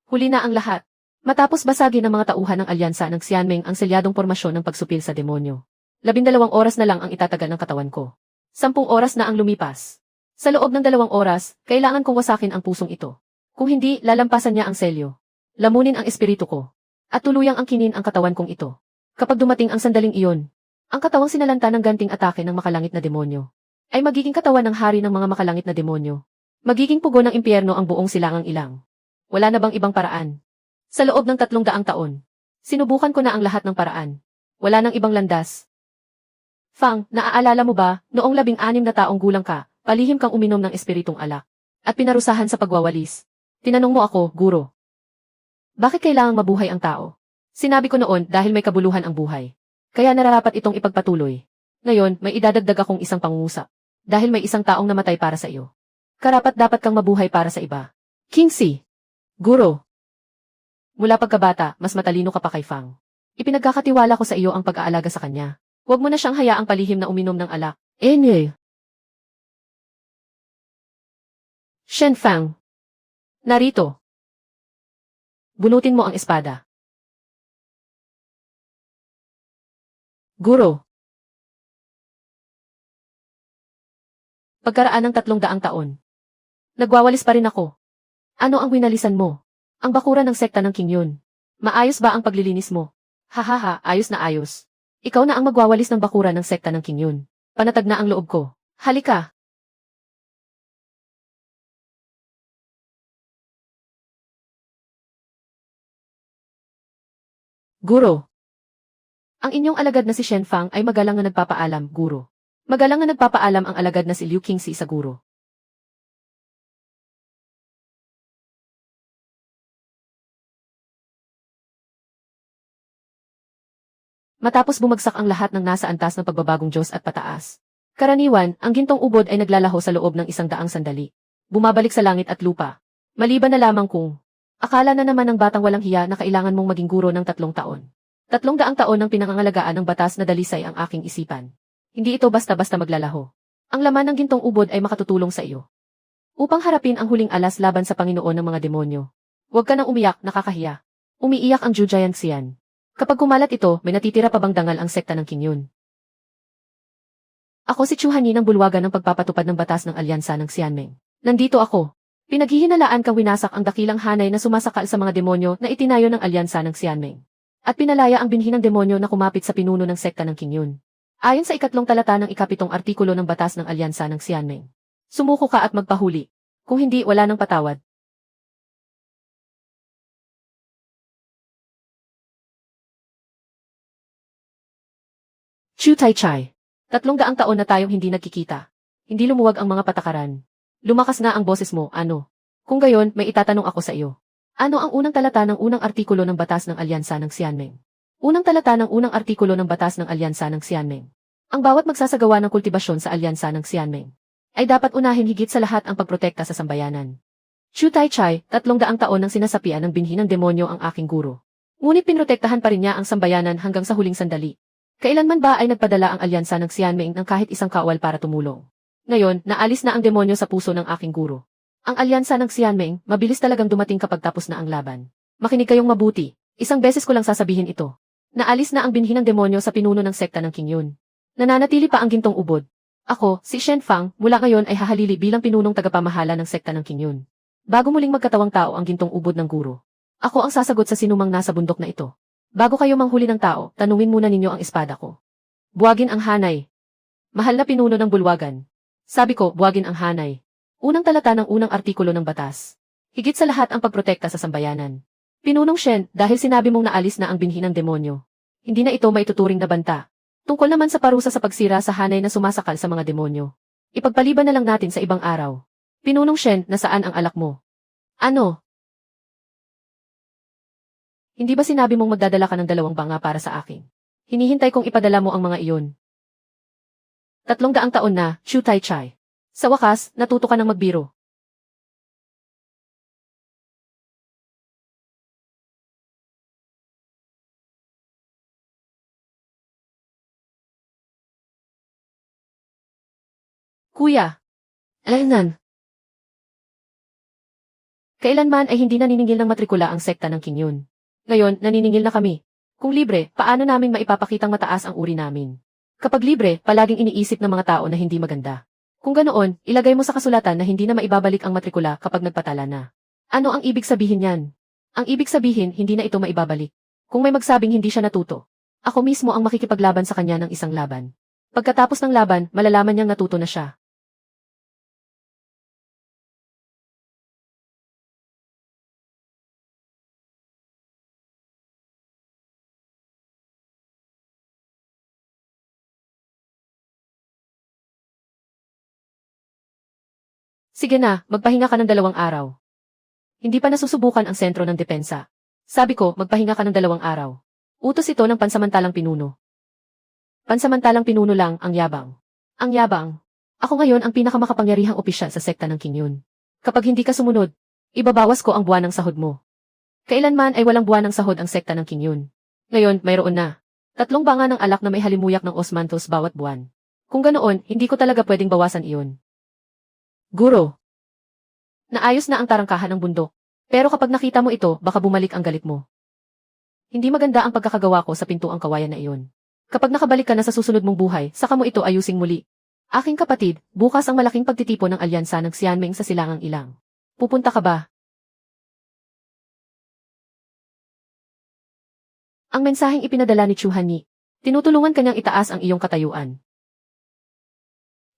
Huli na ang lahat. Matapos basagin ng mga tauhan ng alyansa ng Xianmeng ang selyadong pormasyon ng pagsupil sa demonyo. 12 oras na lang ang itatagal ng katawan ko. 10 oras na ang lumipas. Sa loob ng 2 oras, kailangan kong wasakin ang pusong ito. Kung hindi, lalampasan niya ang selyo. Lamunin ang espiritu ko. At tuluyang angkinin ang katawan kong ito. Kapag dumating ang sandaling iyon, ang katawang sinalanta ng ganting atake ng makalangit na demonyo ay magiging katawan ng hari ng mga makalangit na demonyo. Magiging pugo ng impyerno ang buong silangang ilang. Wala na bang ibang paraan? Sa loob ng 300 taon, sinubukan ko na ang lahat ng paraan. Wala nang ibang landas. Fang, naaalala mo ba, noong 16 na taong gulang ka, palihim kang uminom ng espiritong alak at pinarusahan sa pagwawalis. Tinanong mo ako, Guro. Bakit kailangang mabuhay ang tao? Sinabi ko noon dahil may kabuluhan ang buhay. Kaya nararapat itong ipagpatuloy. Ngayon, may idadagdag akong isang pangungusap. Dahil may isang taong namatay para sa iyo. Karapat dapat kang mabuhay para sa iba. King Si. Guro. Mula pagkabata, mas matalino ka pa kay Fang. Ipinagkakatiwala ko sa iyo ang pag-aalaga sa kanya. Huwag mo na siyang hayaang palihim na uminom ng alak. Shen Fang. Narito. Bunutin mo ang espada. Guro. Pagkaraan ng 300 taon. Nagwawalis pa rin ako. Ano ang winalisan mo? Ang bakuran ng sekta ng King Yun. Maayos ba ang paglilinis mo? Hahaha, ayos na ayos. Ikaw na ang magwawalis ng bakuran ng sekta ng King Yun. Panatag na ang loob ko. Halika. Guro. Ang inyong alagad na si Shen Fang ay magalang na nagpapaalam, guro. Magalang na nagpapaalam ang alagad na si Liu Qingxi sa guro. Matapos bumagsak ang lahat ng nasa antas ng pagbabagong Diyos at pataas. Karaniwan, ang gintong ubod ay naglalaho sa loob ng 100 sandali. Bumabalik sa langit at lupa. Maliban na lamang kung akala na naman ng batang walang hiya na kailangan mong maging guro ng 3 taon. 300 taon ng pinangangalagaan ng batas na dalisay ang aking isipan. Hindi ito basta-basta maglalaho. Ang laman ng gintong ubod ay makatutulong sa iyo. Upang harapin ang huling alas laban sa Panginoon ng mga demonyo. Huwag ka nang umiyak, nakakahiya. Umiiyak ang Jujayan Xian. Kapag kumalat ito, may natitira pa bang dangal ang sekta ng Qingyun? Ako si Chu Hanyi ng bulwagan ng pagpapatupad ng batas ng alyansa ng Xianmeng. Nandito ako. Pinaghihinalaan kang winasak ang dakilang hanay na sumasakal sa mga demonyo na itinayo ng alyansa ng Xianmeng. At pinalaya ang binhi ng demonyo na kumapit sa pinuno ng sekta ng Qingyun. Ayon sa 2 talata ng 7 artikulo ng batas ng alyansa ng Xianmeng. Sumuko ka at magpahuli. Kung hindi, wala nang patawad. Chu Tai-chai. 300 taon na tayong hindi nagkikita. Hindi lumuwag ang mga patakaran. Lumakas nga ang boses mo, ano? Kung gayon, may itatanong ako sa iyo. Ano ang unang talata ng unang artikulo ng batas ng alyansa ng Xianmeng? Unang talata ng unang artikulo ng batas ng alyansa ng Xianmeng. Ang bawat magsasagawa ng kultibasyon sa alyansa ng Xianmeng ay dapat unahin higit sa lahat ang pagprotekta sa sambayanan. Chu Tai-chai, 300 taon nang sinasapian ng binhi ng demonyo ang aking guro. Ngunit pinrotektahan pa rin niya ang sambayanan hanggang sa huling sandali. Kailanman ba ay nagpadala ang alyansa ng Xianmeng ng kahit isang kawal para tumulong? Ngayon, naalis na ang demonyo sa puso ng aking guro. Ang alyansa ng Xianmeng, mabilis talagang dumating kapag tapos na ang laban. Makinig kayong mabuti. Isang beses ko lang sasabihin ito. Naalis na ang binhi ng demonyo sa pinuno ng sekta ng Qingyun. Nananatili pa ang gintong ubod. Ako, si Shen Fang, mula ngayon ay hahalili bilang pinunong tagapamahala ng sekta ng Qingyun. Bago muling magkatawang tao ang gintong ubod ng guro. Ako ang sasagot sa sinumang nasa bundok na ito. Bago kayo manghuli ng tao, tanungin muna ninyo ang espada ko. Buwagin ang hanay. Mahal na pinuno ng bulwagan. Sabi ko, buwagin ang hanay. Unang talata ng unang artikulo ng batas. Higit sa lahat ang pagprotekta sa sambayanan. Pinunong Shen, dahil sinabi mong naalis na ang binhi ng demonyo. Hindi na ito maituturing na banta. Tungkol naman sa parusa sa pagsira sa hanay na sumasakal sa mga demonyo. Ipagpaliban na lang natin sa ibang araw. Pinunong Shen, nasaan ang alak mo? Ano? Hindi ba sinabi mong magdadala ka ng 2 banga para sa akin? Hinihintay kong ipadala mo ang mga iyon. 300 taon na, Chu Tai-chai. Sa wakas, natuto ka ng magbiro. Kuya. Alainan. Kailanman ay hindi naniningil ng matrikula ang sekta ng Qingyun. Ngayon, naniningil na kami. Kung libre, paano namin maipapakitang mataas ang uri namin? Kapag libre, palaging iniisip ng mga tao na hindi maganda. Kung ganoon, ilagay mo sa kasulatan na hindi na maibabalik ang matrikula kapag nagpatala na. Ano ang ibig sabihin niyan? Ang ibig sabihin, hindi na ito maibabalik. Kung may magsabing hindi siya natuto, ako mismo ang makikipaglaban sa kanya ng isang laban. Pagkatapos ng laban, malalaman niyang natuto na siya. Sige na, magpahinga ka ng 2 araw. Hindi pa nasusubukan ang sentro ng depensa. Sabi ko, magpahinga ka ng 2 araw. Utos ito ng pansamantalang pinuno. Pansamantalang pinuno lang, ang yabang. Ang yabang. Ako ngayon ang pinakamakapangyarihang opisyal sa sekta ng Qingyun. Kapag hindi ka sumunod, ibabawas ko ang buwan ng sahod mo. Kailanman ay walang buwan ng sahod ang sekta ng Qingyun. Ngayon, mayroon na. 3 banga ng alak na may halimuyak ng osmanthus bawat buwan. Kung ganoon, hindi ko talaga pwedeng bawasan iyon. Guro. Naayos na ang tarangkahan ng bundok. Pero kapag nakita mo ito, baka bumalik ang galit mo. Hindi maganda ang pagkakagawa ko sa pintuang kawayan na iyon. Kapag nakabalik ka na sa susunod mong buhay, saka mo ito ayusing muli. Aking kapatid, bukas ang malaking pagtitipon ng alyansa ng Xianmeng sa Silangang Ilang. Pupunta ka ba? Ang mensaheng ipinadala ni Chu Hanyi. Tinutulungan kanyang itaas ang iyong katayuan.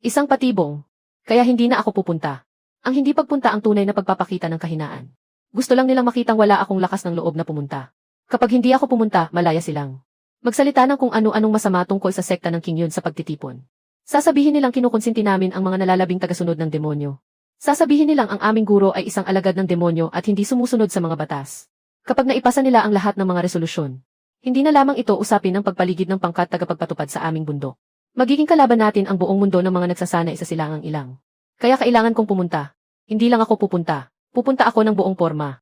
Isang patibong. Kaya hindi na ako pupunta. Ang hindi pagpunta ang tunay na pagpapakita ng kahinaan. Gusto lang nilang makitang wala akong lakas ng loob na pumunta. Kapag hindi ako pumunta, malaya silang magsalita ng kung ano-anong masama tungkol sa sekta ng King Yun sa pagtitipon. Sasabihin nilang kinukonsinti namin ang mga nalalabing tagasunod ng demonyo. Sasabihin nilang ang aming guro ay isang alagad ng demonyo at hindi sumusunod sa mga batas. Kapag naipasa nila ang lahat ng mga resolusyon, hindi na lamang ito usapin ng pagpaligid ng pangkat tagapagpatupad sa aming bundok. Magiging kalaban natin ang buong mundo ng mga nagsasanay sa silangang ilang. Kaya kailangan kong pumunta. Hindi lang ako pupunta. Pupunta ako ng buong porma.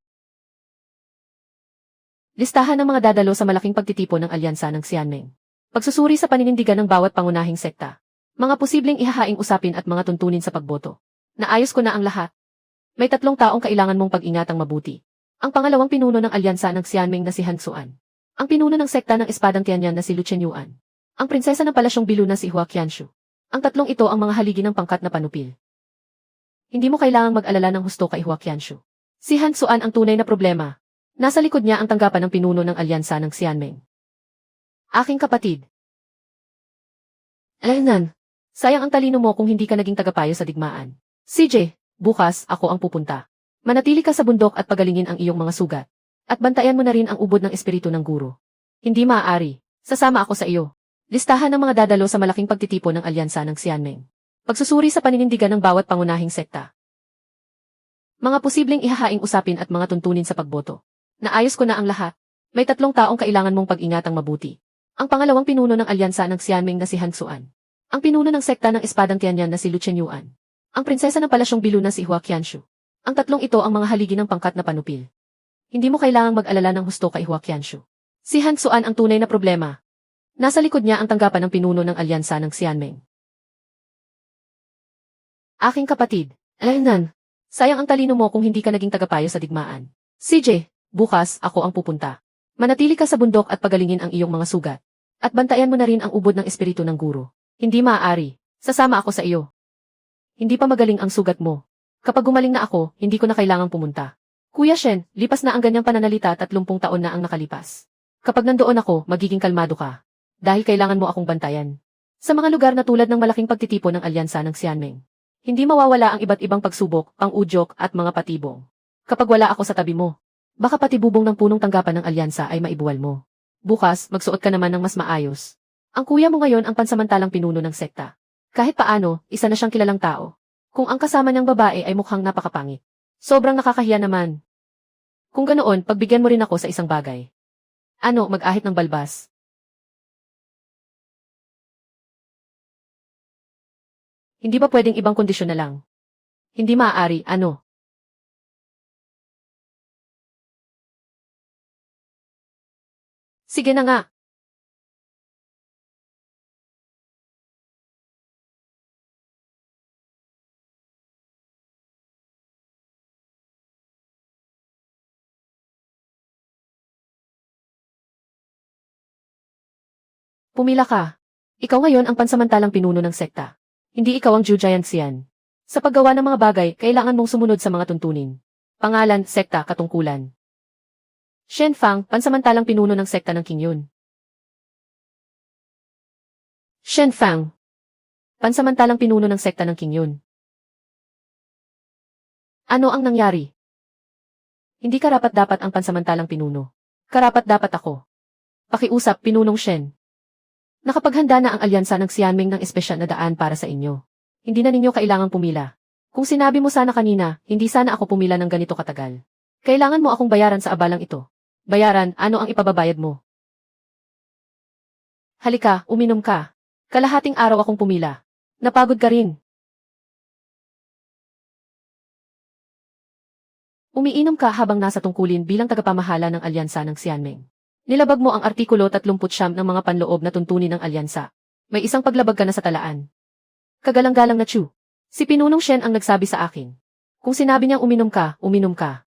Listahan ng mga dadalo sa malaking pagtitipon ng alyansa ng Xianmeng. Pagsusuri sa paninindigan ng bawat pangunahing sekta. Mga posibleng ihahaing usapin at mga tuntunin sa pagboto. Naayos ko na ang lahat. May 3 taong kailangan mong pag-ingatang mabuti. Ang pangalawang pinuno ng alyansa ng Xianmeng na si Han Xuan. Ang pinuno ng sekta ng Espadang Tianyan na si Lu Chenyuan. Ang prinsesa ng Palasyong Bilu na si Hua Qianshu. Ang 3 ito ang mga haligi ng pangkat na panupil. Hindi mo kailangang mag-alala ng husto kay Hua Qianshu. Si Han Xuan ang tunay na problema. Nasa likod niya ang tanggapan ng pinuno ng alyansa ng Xianmeng. Aking kapatid. Alaynan, sayang ang talino mo kung hindi ka naging tagapayo sa digmaan. CJ, bukas ako ang pupunta. Manatili ka sa bundok at pagalingin ang iyong mga sugat. At bantayan mo na rin ang ubod ng espiritu ng guro. Hindi maaari. Sasama ako sa iyo. Listahan ng mga dadalo sa malaking pagtitipon ng alyansa ng Xianmeng. Pagsusuri sa paninindigan ng bawat pangunahing sekta. Mga posibleng ihahaing usapin at mga tuntunin sa pagboto. Naayos ko na ang lahat. May 3 taong kailangan mong pag-ingatang mabuti. Ang pangalawang pinuno ng alyansa ng Xianmeng na si Han Xuan. Ang pinuno ng sekta ng Espadang Tianyan na si Lu Chenyuan. Ang prinsesa ng Palasyong Bilu na si Hua Qianshu. Ang 3 ito ang mga haligi ng pangkat na panupil. Hindi mo kailangang mag-alala ng husto kay Hua Qianshu. Si Han Xuan ang tunay na problema. Nasa likod niya ang tanggapan ng pinuno ng alyansa ng Xianmeng. Aking kapatid, Alaynan, sayang ang talino mo kung hindi ka naging tagapayo sa digmaan. CJ, bukas ako ang pupunta. Manatili ka sa bundok at pagalingin ang iyong mga sugat. At bantayan mo na rin ang ubod ng espiritu ng guro. Hindi maaari. Sasama ako sa iyo. Hindi pa magaling ang sugat mo. Kapag gumaling na ako, hindi ko na kailangang pumunta. Kuya Shen, lipas na ang ganyang pananalita 30 taon na ang nakalipas. Kapag nandoon ako, magiging kalmado ka. Dahil kailangan mo akong bantayan. Sa mga lugar na tulad ng malaking pagtitipon ng alyansa ng Xianmeng. Hindi mawawala ang iba't ibang pagsubok, pang-udyok at mga patibong. Kapag wala ako sa tabi mo, baka pati bubong ng punong tanggapan ng alyansa ay maibuwal mo. Bukas, magsuot ka naman ng mas maayos. Ang kuya mo ngayon ang pansamantalang pinuno ng sekta. Kahit paano, isa na siyang kilalang tao. Kung ang kasama niyang babae ay mukhang napakapangit. Sobrang nakakahiya naman. Kung ganoon, pagbigyan mo rin ako sa isang bagay. Ano, mag-ahit ng balbas? Hindi ba pwedeng ibang kondisyon na lang? Hindi maaari, ano? Sige na nga. Pumila ka. Ikaw ngayon ang pansamantalang pinuno ng sekta. Hindi ikaw ang Zhu Jianxian. Sa paggawa ng mga bagay, kailangan mong sumunod sa mga tuntunin. Pangalan, sekta, katungkulan. Shen Fang, pansamantalang pinuno ng sekta ng King Yun. Shen Fang, pansamantalang pinuno ng sekta ng King Yun. Ano ang nangyari? Hindi karapat-dapat ang pansamantalang pinuno. Karapat-dapat ako. Pakiusap, Pinunong Shen. Nakapaghanda na ang alyansa ng Xianmeng ng espesyal na daan para sa inyo. Hindi na ninyo kailangang pumila. Kung sinabi mo sana kanina, hindi sana ako pumila ng ganito katagal. Kailangan mo akong bayaran sa abalang ito. Bayaran, ano ang ipababayad mo? Halika, uminom ka. Kalahating araw akong pumila. Napagod ka rin. Umiinom ka habang nasa tungkulin bilang tagapamahala ng alyansa ng Xianmeng. Nilabag mo ang artikulo 39 ng mga panloob na tuntunin ng alyansa. May isang paglabag ka na sa talaan. Kagalang-galang na Chu. Si Pinunong Shen ang nagsabi sa akin. Kung sinabi niyang uminom ka, uminom ka.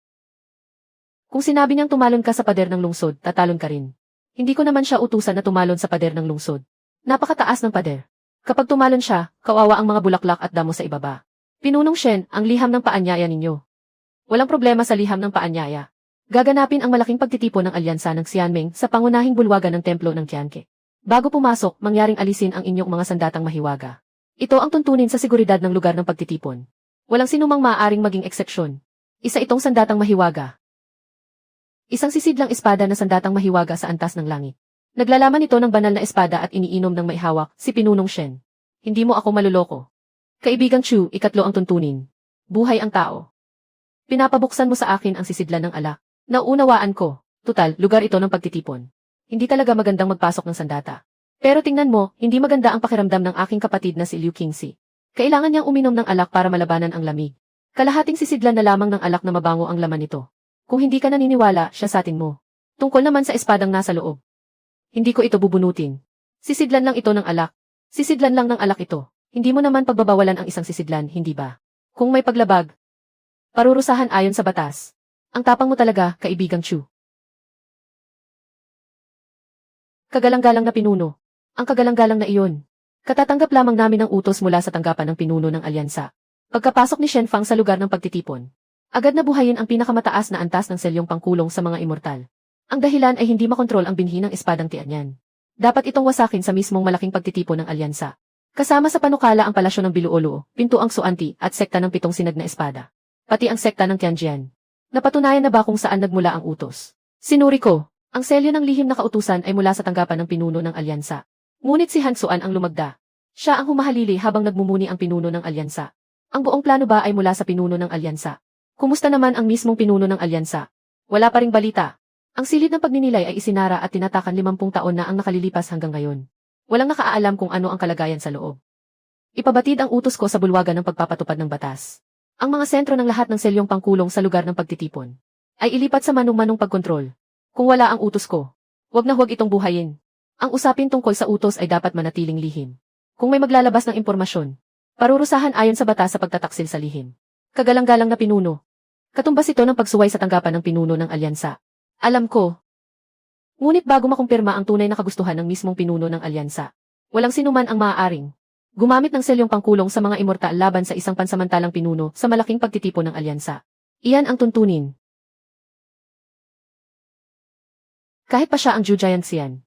Kung sinabi niyang tumalon ka sa pader ng lungsod, tatalon ka rin. Hindi ko naman siya utusan na tumalon sa pader ng lungsod. Napakataas ng pader. Kapag tumalon siya, kawawa ang mga bulaklak at damo sa ibaba. Pinunong Shen, ang liham ng paanyaya ninyo. Walang problema sa liham ng paanyaya. Gaganapin ang malaking pagtitipon ng alyansa ng Xianmeng sa pangunahing bulwagan ng templo ng Qianke. Bago pumasok, mangyaring alisin ang inyong mga sandatang mahiwaga. Ito ang tuntunin sa seguridad ng lugar ng pagtitipon. Walang sinumang maaaring maging eksepsyon. Isa itong sandatang mahiwaga. Isang sisidlang espada na sandatang mahiwaga sa antas ng langit. Naglalaman ito ng banal na espada at iniinom ng maihawak si Pinunong Shen. Hindi mo ako maluloko. Kaibigang Chu, ikatlo ang tuntunin. Buhay ang tao. Pinapabuksan mo sa akin ang sisidlan ng alak. Nauunawaan ko. Tutal, lugar ito ng pagtitipon. Hindi talaga magandang magpasok ng sandata. Pero tingnan mo, hindi maganda ang pakiramdam ng aking kapatid na si Liu Qingxi. Kailangan niyang uminom ng alak para malabanan ang lamig. Kalahating sisidlan na lamang ng alak na mabango ang laman nito. Kung hindi ka naniniwala, siya sa atin mo. Tungkol naman sa espadang nasa loob. Hindi ko ito bubunutin. Sisidlan lang ito ng alak. Sisidlan lang ng alak ito. Hindi mo naman pagbabawalan ang isang sisidlan, hindi ba? Kung may paglabag, parurusahan ayon sa batas. Ang tapang mo talaga, kaibigang Chu. Kagalang-galang na pinuno. Ang kagalang-galang na iyon. Katatanggap lamang namin ng utos mula sa tanggapan ng pinuno ng alyansa. Pagkapasok ni Shen Fang sa lugar ng pagtitipon, agad na buhayin ang pinakamataas na antas ng selyong pangkulong sa mga immortal. Ang dahilan ay hindi makontrol ang binhi ng espadang Tianyan. Dapat itong wasakin sa mismong malaking pagtitipon ng alyansa. Kasama sa panukala ang palasyo ng Biluoluo, pintuang Suanti at sekta ng pitong sinag na espada. Pati ang sekta ng Tianjian. Napatunayan na ba kung saan nagmula ang utos? Sinuri ko. Ang selyo ng lihim na kautusan ay mula sa tanggapan ng pinuno ng alyansa. Ngunit si Han Xuan ang lumagda. Siya ang humahalili habang nagmumuni ang pinuno ng alyansa. Ang buong plano ba ay mula sa pinuno ng alyansa? Kumusta naman ang mismong pinuno ng alyansa? Wala pa ring balita. Ang silid ng pagninilay ay isinara at tinatakan 50 taon na ang nakalilipas hanggang ngayon. Walang nakaalam kung ano ang kalagayan sa loob. Ipabatid ang utos ko sa bulwagan ng pagpapatupad ng batas. Ang mga sentro ng lahat ng selyong pangkulong sa lugar ng pagtitipon ay ilipat sa manong-manong pagkontrol. Kung wala ang utos ko, wag na huwag itong buhayin. Ang usapin tungkol sa utos ay dapat manatiling lihim. Kung may maglalabas ng impormasyon, parurusahan ayon sa batas sa pagtataksil sa lihim. Kagalang-galang na pinuno. Katumbas ito ng pagsuway sa tanggapan ng pinuno ng alyansa. Alam ko. Ngunit bago makumpirma ang tunay na kagustuhan ng mismong pinuno ng alyansa, walang sinuman ang maaaring gumamit ng selyong pangkulong sa mga immortal laban sa isang pansamantalang pinuno sa malaking pagtitipon ng alyansa. Iyan ang tuntunin. Kahit pa siya ang Zhu Jianxian.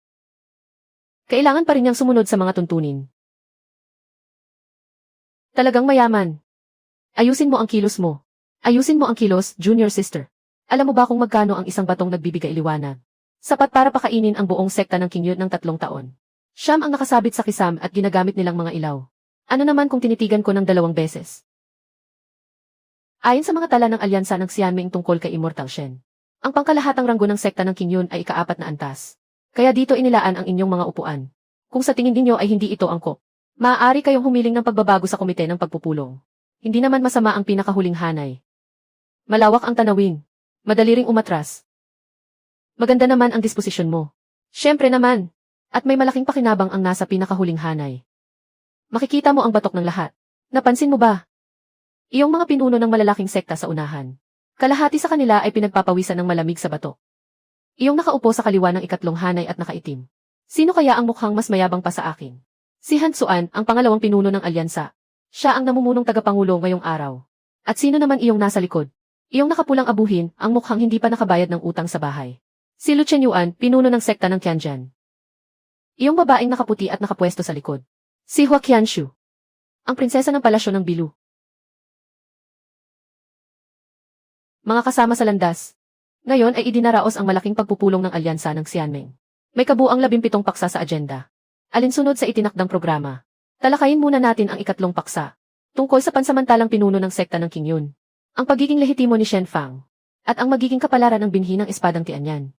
Kailangan pa rin niyang sumunod sa mga tuntunin. Talagang mayaman. Ayusin mo ang kilos mo. Ayusin mo ang kilos, junior sister. Alam mo ba kung magkano ang isang batong nagbibigay liwanag? Sapat para pakainin ang buong sekta ng Qingyun ng 3 taon. Siyam ang nakasabit sa kisam at ginagamit nilang mga ilaw. Ano naman kung tinitigan ko ng 2 beses? Ayon sa mga tala ng alyansa ng Xianming tungkol kay Immortal Shen, ang pangkalahatang ranggo ng sekta ng Qingyun ay ika-4 na antas. Kaya dito inilaan ang inyong mga upuan. Kung sa tingin ninyo ay hindi ito angkop, maaari kayong humiling ng pagbabago sa komite ng pagpupulong. Hindi naman masama ang pinakahuling hanay. Malawak ang tanawin. Madali ring umatras. Maganda naman ang disposisyon mo. Siyempre naman. At may malaking pakinabang ang nasa pinakahuling hanay. Makikita mo ang batok ng lahat. Napansin mo ba? Iyong mga pinuno ng malalaking sekta sa unahan. Kalahati sa kanila ay pinagpapawisan ng malamig sa batok. Iyong nakaupo sa kaliwa ng 3 hanay at nakaitim. Sino kaya ang mukhang mas mayabang pa sa akin? Si Han Xuan, ang pangalawang pinuno ng alyansa. Siya ang namumunong tagapangulo ngayong araw. At sino naman iyong nasa likod? Iyong nakapulang abuhin, ang mukhang hindi pa nakabayad ng utang sa bahay. Si Lu Chenyuan, pinuno ng sekta ng Tianjian. Iyong babaeng nakaputi at nakapwesto sa likod. Si Hua Qianshu, ang prinsesa ng palasyo ng Bilu. Mga kasama sa landas. Ngayon ay idinaraos ang malaking pagpupulong ng alyansa ng Xianming. May kabuang 17 paksa sa agenda. Alinsunod sa itinakdang programa. Talakayin muna natin ang 2 paksa. Tungkol sa pansamantalang pinuno ng sekta ng Qingyun. Ang pagiging lehitimo ni Shen Fang. At ang magiging kapalaran ng binhi ng espadang Tianyan.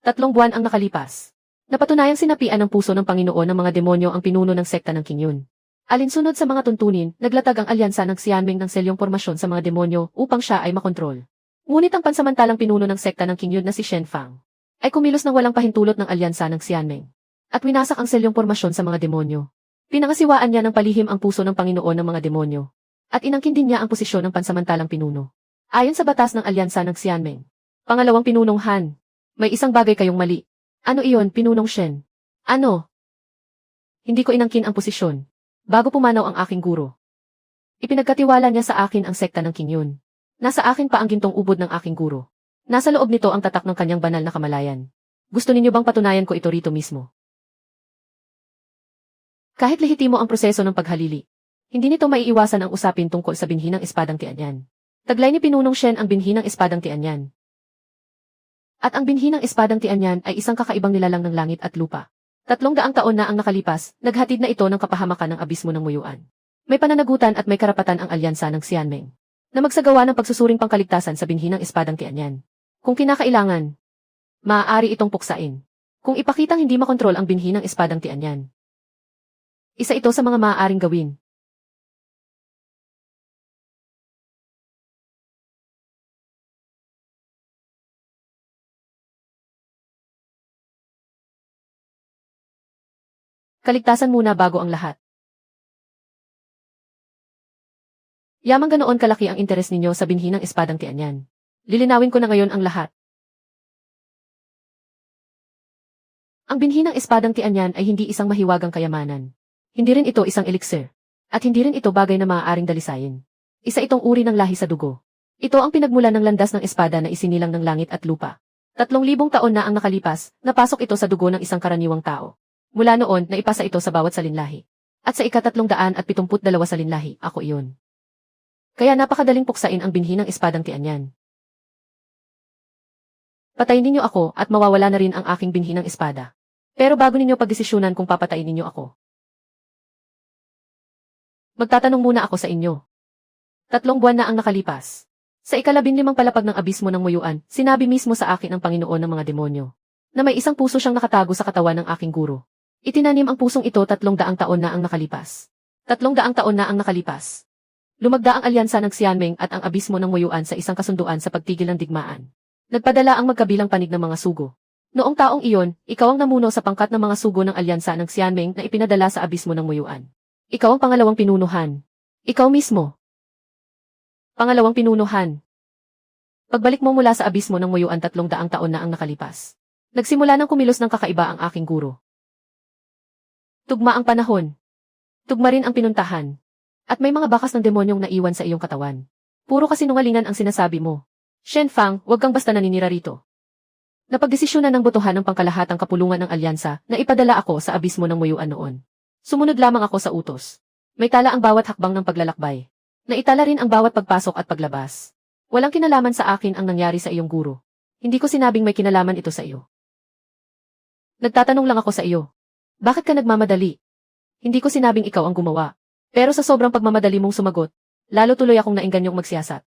3 buwan ang nakalipas. Napatunayang sinapian ng puso ng Panginoon ng mga demonyo ang pinuno ng sekta ng Qingyun. Alinsunod sa mga tuntunin, naglatag ang alyansa ng Xianming ng selyong pormasyon sa mga demonyo upang siya ay makontrol. Ngunit ang pansamantalang pinuno ng sekta ng Qingyun na si Shen Fang ay kumilos ng walang pahintulot ng alyansa ng Xianming at winasak ang selyong pormasyon sa mga demonyo. Pinangasiwaan niya ng palihim ang puso ng Panginoon ng mga demonyo at inangkin din niya ang posisyon ng pansamantalang pinuno. Ayon sa batas ng alyansa ng Xianming, pangalawang pinunong Han, may isang bagay kayong mali. Ano iyon, pinunong Shen? Ano? Hindi ko inangkin ang posisyon. Bago pumanaw ang aking guro. Ipinagkatiwala niya sa akin ang sekta ng Qingyun. Nasa akin pa ang gintong ubod ng aking guro. Nasa loob nito ang tatak ng kanyang banal na kamalayan. Gusto ninyo bang patunayan ko ito rito mismo? Kahit lehitimo ang proseso ng paghalili, hindi nito maiiwasan ang usapin tungkol sa binhi ng espadang Tianyan. Taglay ni Pinunong Shen ang binhi ng espadang Tianyan. At ang binhi ng espadang Tianyan ay isang kakaibang nilalang ng langit at lupa. 300 taon na ang nakalipas, naghatid na ito ng kapahamakan ng abismo ng Muyuan. May pananagutan at may karapatan ang alyansa ng Xianmeng na magsagawa ng pagsusuring pangkaligtasan sa binhi ng espadang Tianyan. Kung kinakailangan, maaari itong puksain. Kung ipakitang hindi makontrol ang binhi ng espadang Tianyan. Isa ito sa mga maaaring gawin. Kaligtasan muna bago ang lahat. Yamang ganoon kalaki ang interes ninyo sa binhi ng espadang Tianyan. Lilinawin ko na ngayon ang lahat. Ang binhi ng espadang Tianyan ay hindi isang mahiwagang kayamanan. Hindi rin ito isang elixir. At hindi rin ito bagay na maaaring dalisayin. Isa itong uri ng lahi sa dugo. Ito ang pinagmulan ng landas ng espada na isinilang ng langit at lupa. 3,000 taon na ang nakalipas, napasok ito sa dugo ng isang karaniwang tao. Mula noon, naipasa ito sa bawat salinlahi. At sa ika-372 salinlahi, ako iyon. Kaya napakadaling puksain ang binhi ng espadang Tianyan. Patayin ninyo ako at mawawala na rin ang aking binhi ng espada. Pero bago ninyo pagdesisyonan kung papatayin ninyo ako, magtatanong muna ako sa inyo. 3 buwan na ang nakalipas. Sa ika-15 palapag ng abismo ng Muyuan, sinabi mismo sa akin ang Panginoon ng mga demonyo na may isang puso siyang nakatago sa katawan ng aking guro. Itinanim ang pusong ito 300 taon na ang nakalipas. 300 taon na ang nakalipas. Lumagda ang alyansa ng Xianmeng at ang abismo ng Muyuan sa isang kasunduan sa pagtigil ng digmaan. Nagpadala ang magkabilang panig ng mga sugo. Noong taong iyon, ikaw ang namuno sa pangkat ng mga sugo ng alyansa ng Xianmeng na ipinadala sa abismo ng Muyuan. Ikaw ang pangalawang pinunuhan. Ikaw mismo. Pangalawang pinunuhan. Pagbalik mo mula sa abismo ng Muyuan 300 taon na ang nakalipas. Nagsimula ng kumilos ng kakaiba ang aking guro. Tugma ang panahon. Tugma rin ang pinuntahan. At may mga bakas ng demonyong naiwan sa iyong katawan. Puro kasinungalingan ang sinasabi mo. Shen Fang, huwag kang basta naninira rito. Napagdesisyonan ng botohan ng pangkalahatang kapulungan ng alyansa na ipadala ako sa abismo ng Muyuan noon. Sumunod lamang ako sa utos. May tala ang bawat hakbang ng paglalakbay. Naitala rin ang bawat pagpasok at paglabas. Walang kinalaman sa akin ang nangyari sa iyong guro. Hindi ko sinabing may kinalaman ito sa iyo. Nagtatanong lang ako sa iyo. Bakit ka nagmamadali? Hindi ko sinabing ikaw ang gumawa. Pero sa sobrang pagmamadali mong sumagot, lalo tuloy akong naingganyong magsiyasat.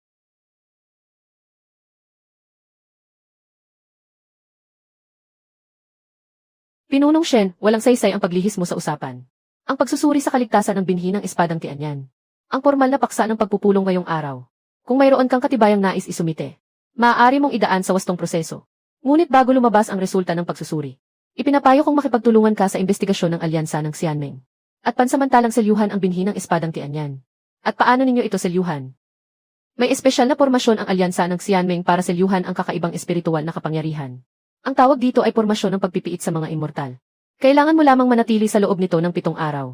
Pinunong Shen, walang saysay ang paglihis mo sa usapan. Ang pagsusuri sa kaligtasan ng binhi ng espadang Tianyan. Ang formal na paksa ng pagpupulong ngayong araw. Kung mayroon kang katibayang nais isumite, maaari mong idaan sa wastong proseso. Ngunit bago lumabas ang resulta ng pagsusuri, ipinapayo kong makipagtulungan ka sa investigasyon ng alyansa ng Xianmeng. At pansamantalang selyuhan ang binhi ng espadang Tianyan. At paano ninyo ito selyuhan? May espesyal na pormasyon ang alyansa ng Xianmeng para selyuhan ang kakaibang espiritual na kapangyarihan. Ang tawag dito ay pormasyon ng pagpipiit sa mga immortal. Kailangan mo lamang manatili sa loob nito ng 7 araw.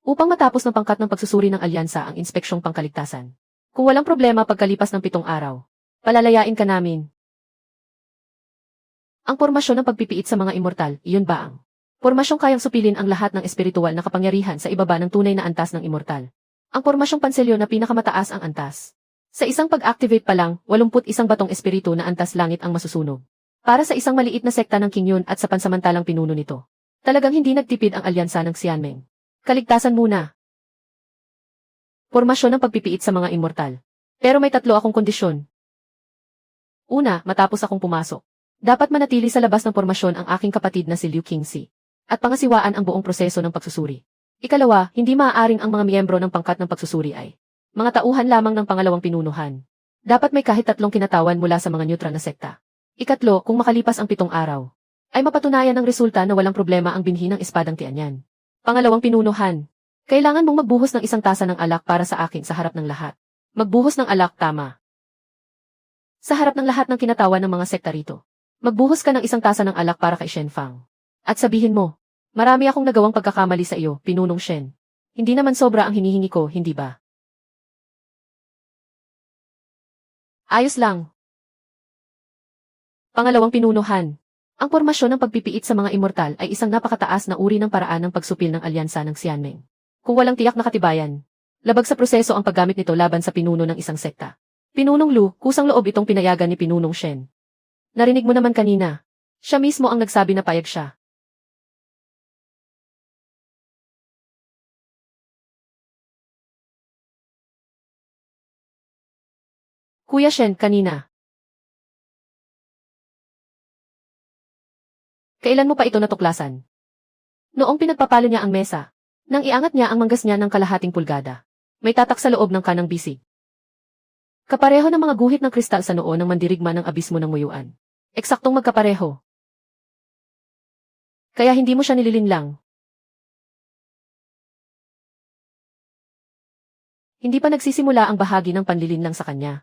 Upang matapos ng pangkat ng pagsusuri ng alyansa ang inspeksyong pangkaligtasan. Kung walang problema pagkalipas ng 7 araw, palalayain ka namin. Ang pormasyon ng pagpipiit sa mga immortal, iyon ba ang pormasyong kayang supilin ang lahat ng espiritual na kapangyarihan sa ibaba ng tunay na antas ng immortal? Ang pormasyong panselyo na pinakamataas ang antas. Sa isang pag-activate pa lang, 81 batong espiritu na antas langit ang masusunog. Para sa isang maliit na sekta ng Qingyun at sa pansamantalang pinuno nito. Talagang hindi nagtipid ang alyansa ng Xianmeng. Kaligtasan muna. Pormasyon ng pagpipiit sa mga immortal. Pero may 3 akong kondisyon. Una, matapos akong pumasok. Dapat manatili sa labas ng pormasyon ang aking kapatid na si Liu Qingxi. At pangasiwaan ang buong proseso ng pagsusuri. Ikalawa, hindi maaaring ang mga miyembro ng pangkat ng pagsusuri ay mga tauhan lamang ng pangalawang pinunuhan. Dapat may kahit 3 kinatawan mula sa mga neutral na sekta. Ikatlo, kung makalipas ang 7 araw, ay mapatunayan ng resulta na walang problema ang binhi ng espadang Tianyan. Pangalawang pinunuhan, kailangan mong magbuhos ng 1 tasa ng alak para sa akin sa harap ng lahat. Magbuhos ng alak, tama. Sa harap ng lahat ng kinatawan ng mga sekta rito. Magbuhos ka ng 1 tasa ng alak para kay Shen Fang. At sabihin mo, marami akong nagawang pagkakamali sa iyo, pinunong Shen. Hindi naman sobra ang hinihingi ko, hindi ba? Ayos lang. Pangalawang pinunuhan. Ang pormasyon ng pagpipiit sa mga immortal ay isang napakataas na uri ng paraan ng pagsupil ng alyansa ng Xianmeng. Kung walang tiyak na katibayan, labag sa proseso ang paggamit nito laban sa pinuno ng isang sekta. Pinunong Lu, kusang loob itong pinayagan ni Pinunong Shen. Narinig mo naman kanina. Siya mismo ang nagsabi na payag siya. Kuya Shen, kanina. Kailan mo pa ito natuklasan? Noong pinagpapalo niya ang mesa, nang iangat niya ang manggas niya ng kalahating pulgada. May tatak sa loob ng kanang bisig. Kapareho ng mga guhit ng kristal sa noo ng mandirigma ng abismo ng muyuan. Eksaktong magkapareho. Kaya hindi mo siya nililinlang. Hindi pa nagsisimula ang bahagi ng panlilinlang sa kanya.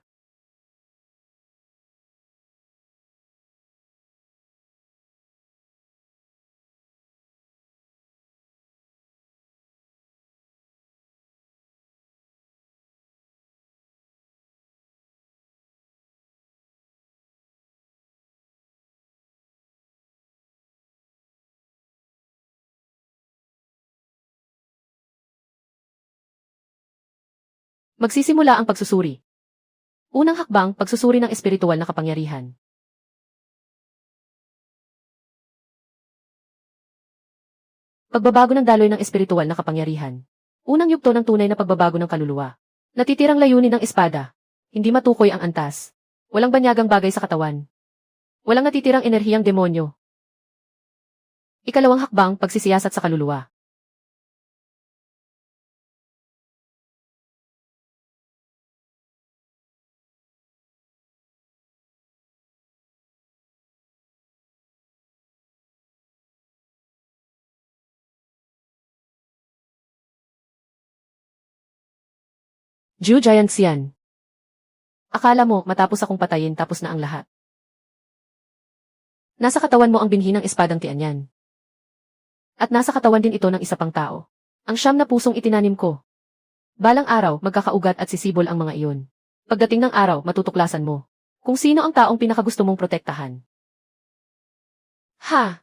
Magsisimula ang pagsusuri. Unang hakbang, pagsusuri ng espiritual na kapangyarihan. Pagbabago ng daloy ng espiritual na kapangyarihan. Unang yugto ng tunay na pagbabago ng kaluluwa. Natitirang layunin ng espada. Hindi matukoy ang antas. Walang banyagang bagay sa katawan. Walang natitirang enerhiyang demonyo. Ikalawang hakbang, pagsisiyasat sa kaluluwa. Ju Giant Xian. Akala mo, matapos akong patayin tapos na ang lahat. Nasa katawan mo ang binhi ng espadang Tianyan. At nasa katawan din ito ng isa pang tao. Ang siyam na pusong itinanim ko. Balang araw, magkakaugat at sisibol ang mga iyon. Pagdating ng araw, matutuklasan mo kung sino ang taong pinakagusto mong protektahan. Ha!